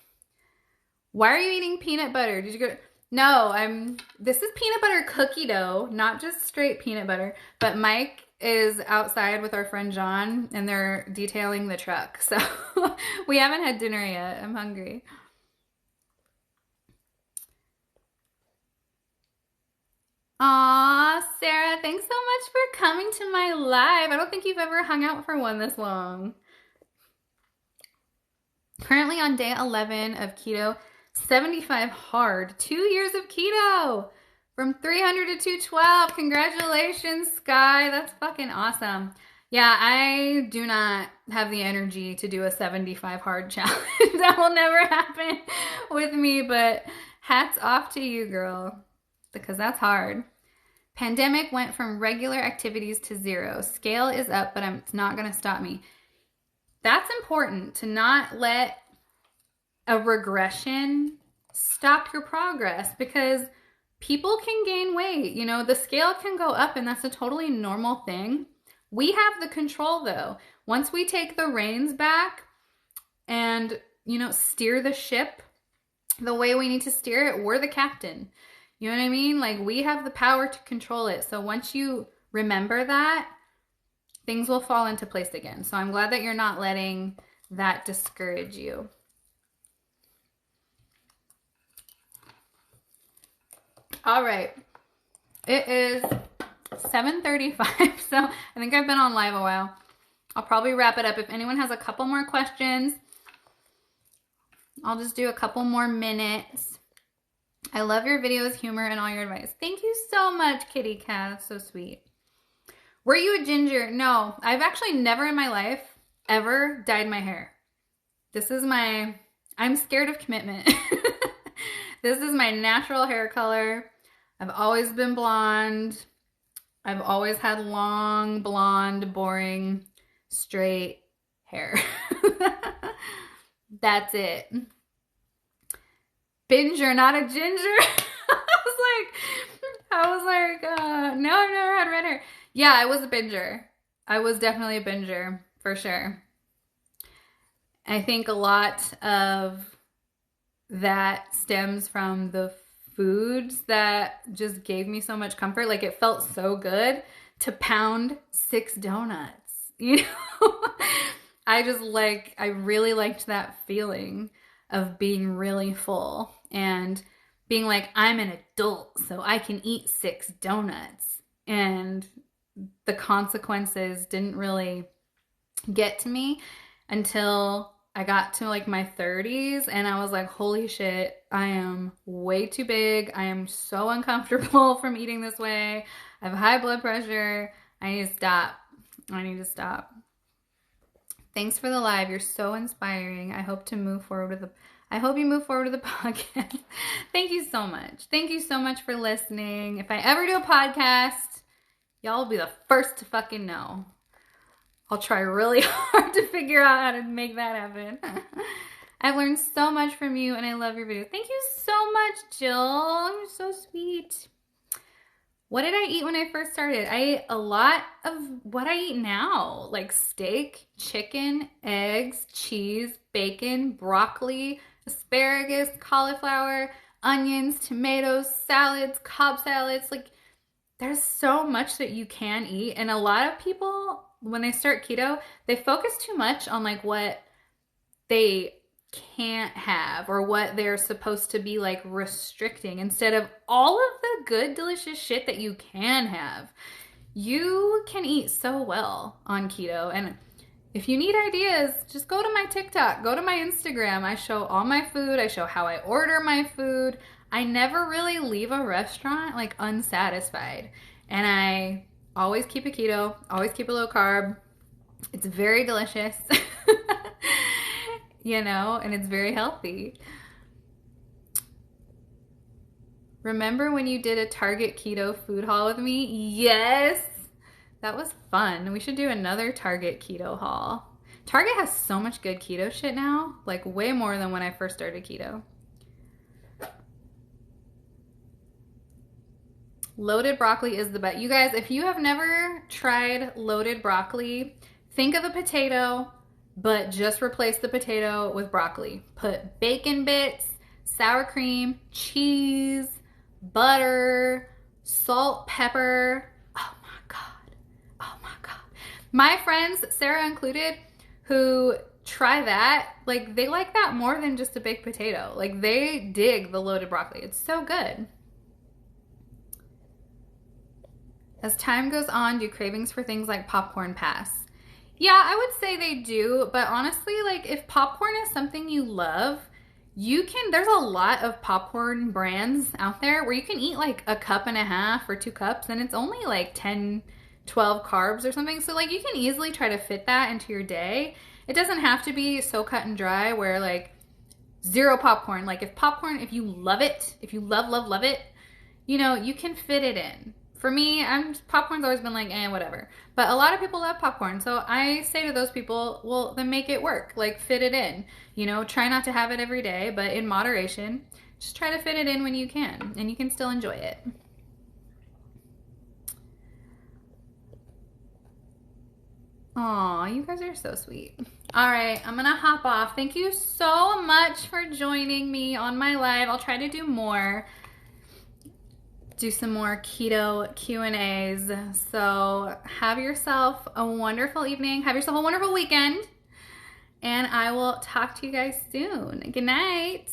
Why are you eating peanut butter? Did you go? No, this is peanut butter cookie dough, not just straight peanut butter, but Mike is outside with our friend John and they're detailing the truck. So we haven't had dinner yet. I'm hungry. Aw, Sarah, thanks so much for coming to my live. I don't think you've ever hung out for one this long. Currently on day 11 of keto, 75 hard, 2 years of keto. From 300 to 212. Congratulations, Sky. That's fucking awesome. Yeah, I do not have the energy to do a 75 hard challenge. That will never happen with me, but hats off to you, girl, because that's hard. Pandemic went from regular activities to 0. Scale is up, but it's not going to stop me. That's important, to not let a regression stop your progress, because people can gain weight. You know, the scale can go up, and that's a totally normal thing. We have the control though. Once we take the reins back and, you know, steer the ship the way we need to steer it, we're the captain. You know what I mean? Like, we have the power to control it. So once you remember that, things will fall into place again. So I'm glad that you're not letting that discourage you. All right. It is 7:35, so I think I've been on live a while. I'll probably wrap it up. If anyone has a couple more questions, I'll just do a couple more minutes. I love your videos, humor, and all your advice. Thank you so much, Kitty Cat. That's so sweet. Were you a ginger? No, I've actually never in my life ever dyed my hair. I'm scared of commitment. This is my natural hair color. I've always been blonde. I've always had long, blonde, boring, straight hair. That's it. Binger, not a ginger. I was like, no, I've never had red hair. Yeah, I was a binger. I was definitely a binger, for sure. I think a lot of that stems from the foods that just gave me so much comfort. Like, it felt so good to pound 6 donuts, you know? I really liked that feeling of being really full and being like, I'm an adult, so I can eat 6 donuts. And the consequences didn't really get to me until I got to like my 30s, and I was like, holy shit, I am way too big. I am so uncomfortable from eating this way. I have high blood pressure. I need to stop. I need to stop. Thanks for the live. You're so inspiring. I hope you move forward with the podcast. Thank you so much. Thank you so much for listening. If I ever do a podcast, y'all will be the first to fucking know. I'll try really hard to figure out how to make that happen. I've learned so much from you and I love your videos. Thank you so much, Jill. You're so sweet. What did I eat when I first started? I ate a lot of what I eat now, like steak, chicken, eggs, cheese, bacon, broccoli, asparagus, cauliflower, onions, tomatoes, salads, Cobb salads. Like, there's so much that you can eat. And a lot of people, when they start keto, they focus too much on like what they can't have or what they're supposed to be like restricting instead of all of the good, delicious shit that you can have. You can eat so well on keto. And if you need ideas, just go to my TikTok, go to my Instagram. I show all my food. I show how I order my food. I never really leave a restaurant like unsatisfied. And I always keep it keto, always keep it low carb. It's very delicious. You know, and it's very healthy. Remember when you did a Target keto food haul with me? Yes, that was fun. We should do another Target keto haul. Target has so much good keto shit now, like way more than when I first started keto. Loaded broccoli is the best. You guys, if you have never tried loaded broccoli, think of a potato, but just replace the potato with broccoli. Put bacon bits, sour cream, cheese, butter, salt, pepper. Oh my God. Oh my God. My friends, Sarah included, who try that, like they like that more than just a baked potato. Like they dig the loaded broccoli. It's so good. As time goes on, do cravings for things like popcorn pass? Yeah, I would say they do, but honestly, like if popcorn is something you love, there's a lot of popcorn brands out there where you can eat like a cup and a half or 2 cups and it's only like 10, 12 carbs or something. So like you can easily try to fit that into your day. It doesn't have to be so cut and dry where like 0 popcorn. Like if you love it, if you love it, you know, you can fit it in. For me, popcorn's always been like, whatever. But a lot of people love popcorn. So I say to those people, well, then make it work. Like, fit it in. You know, try not to have it every day, but in moderation. Just try to fit it in when you can. And you can still enjoy it. Aw, you guys are so sweet. All right, I'm going to hop off. Thank you so much for joining me on my live. I'll try to do more. Do some more keto Q&As. So have yourself a wonderful evening. Have yourself a wonderful weekend. And I will talk to you guys soon. Good night.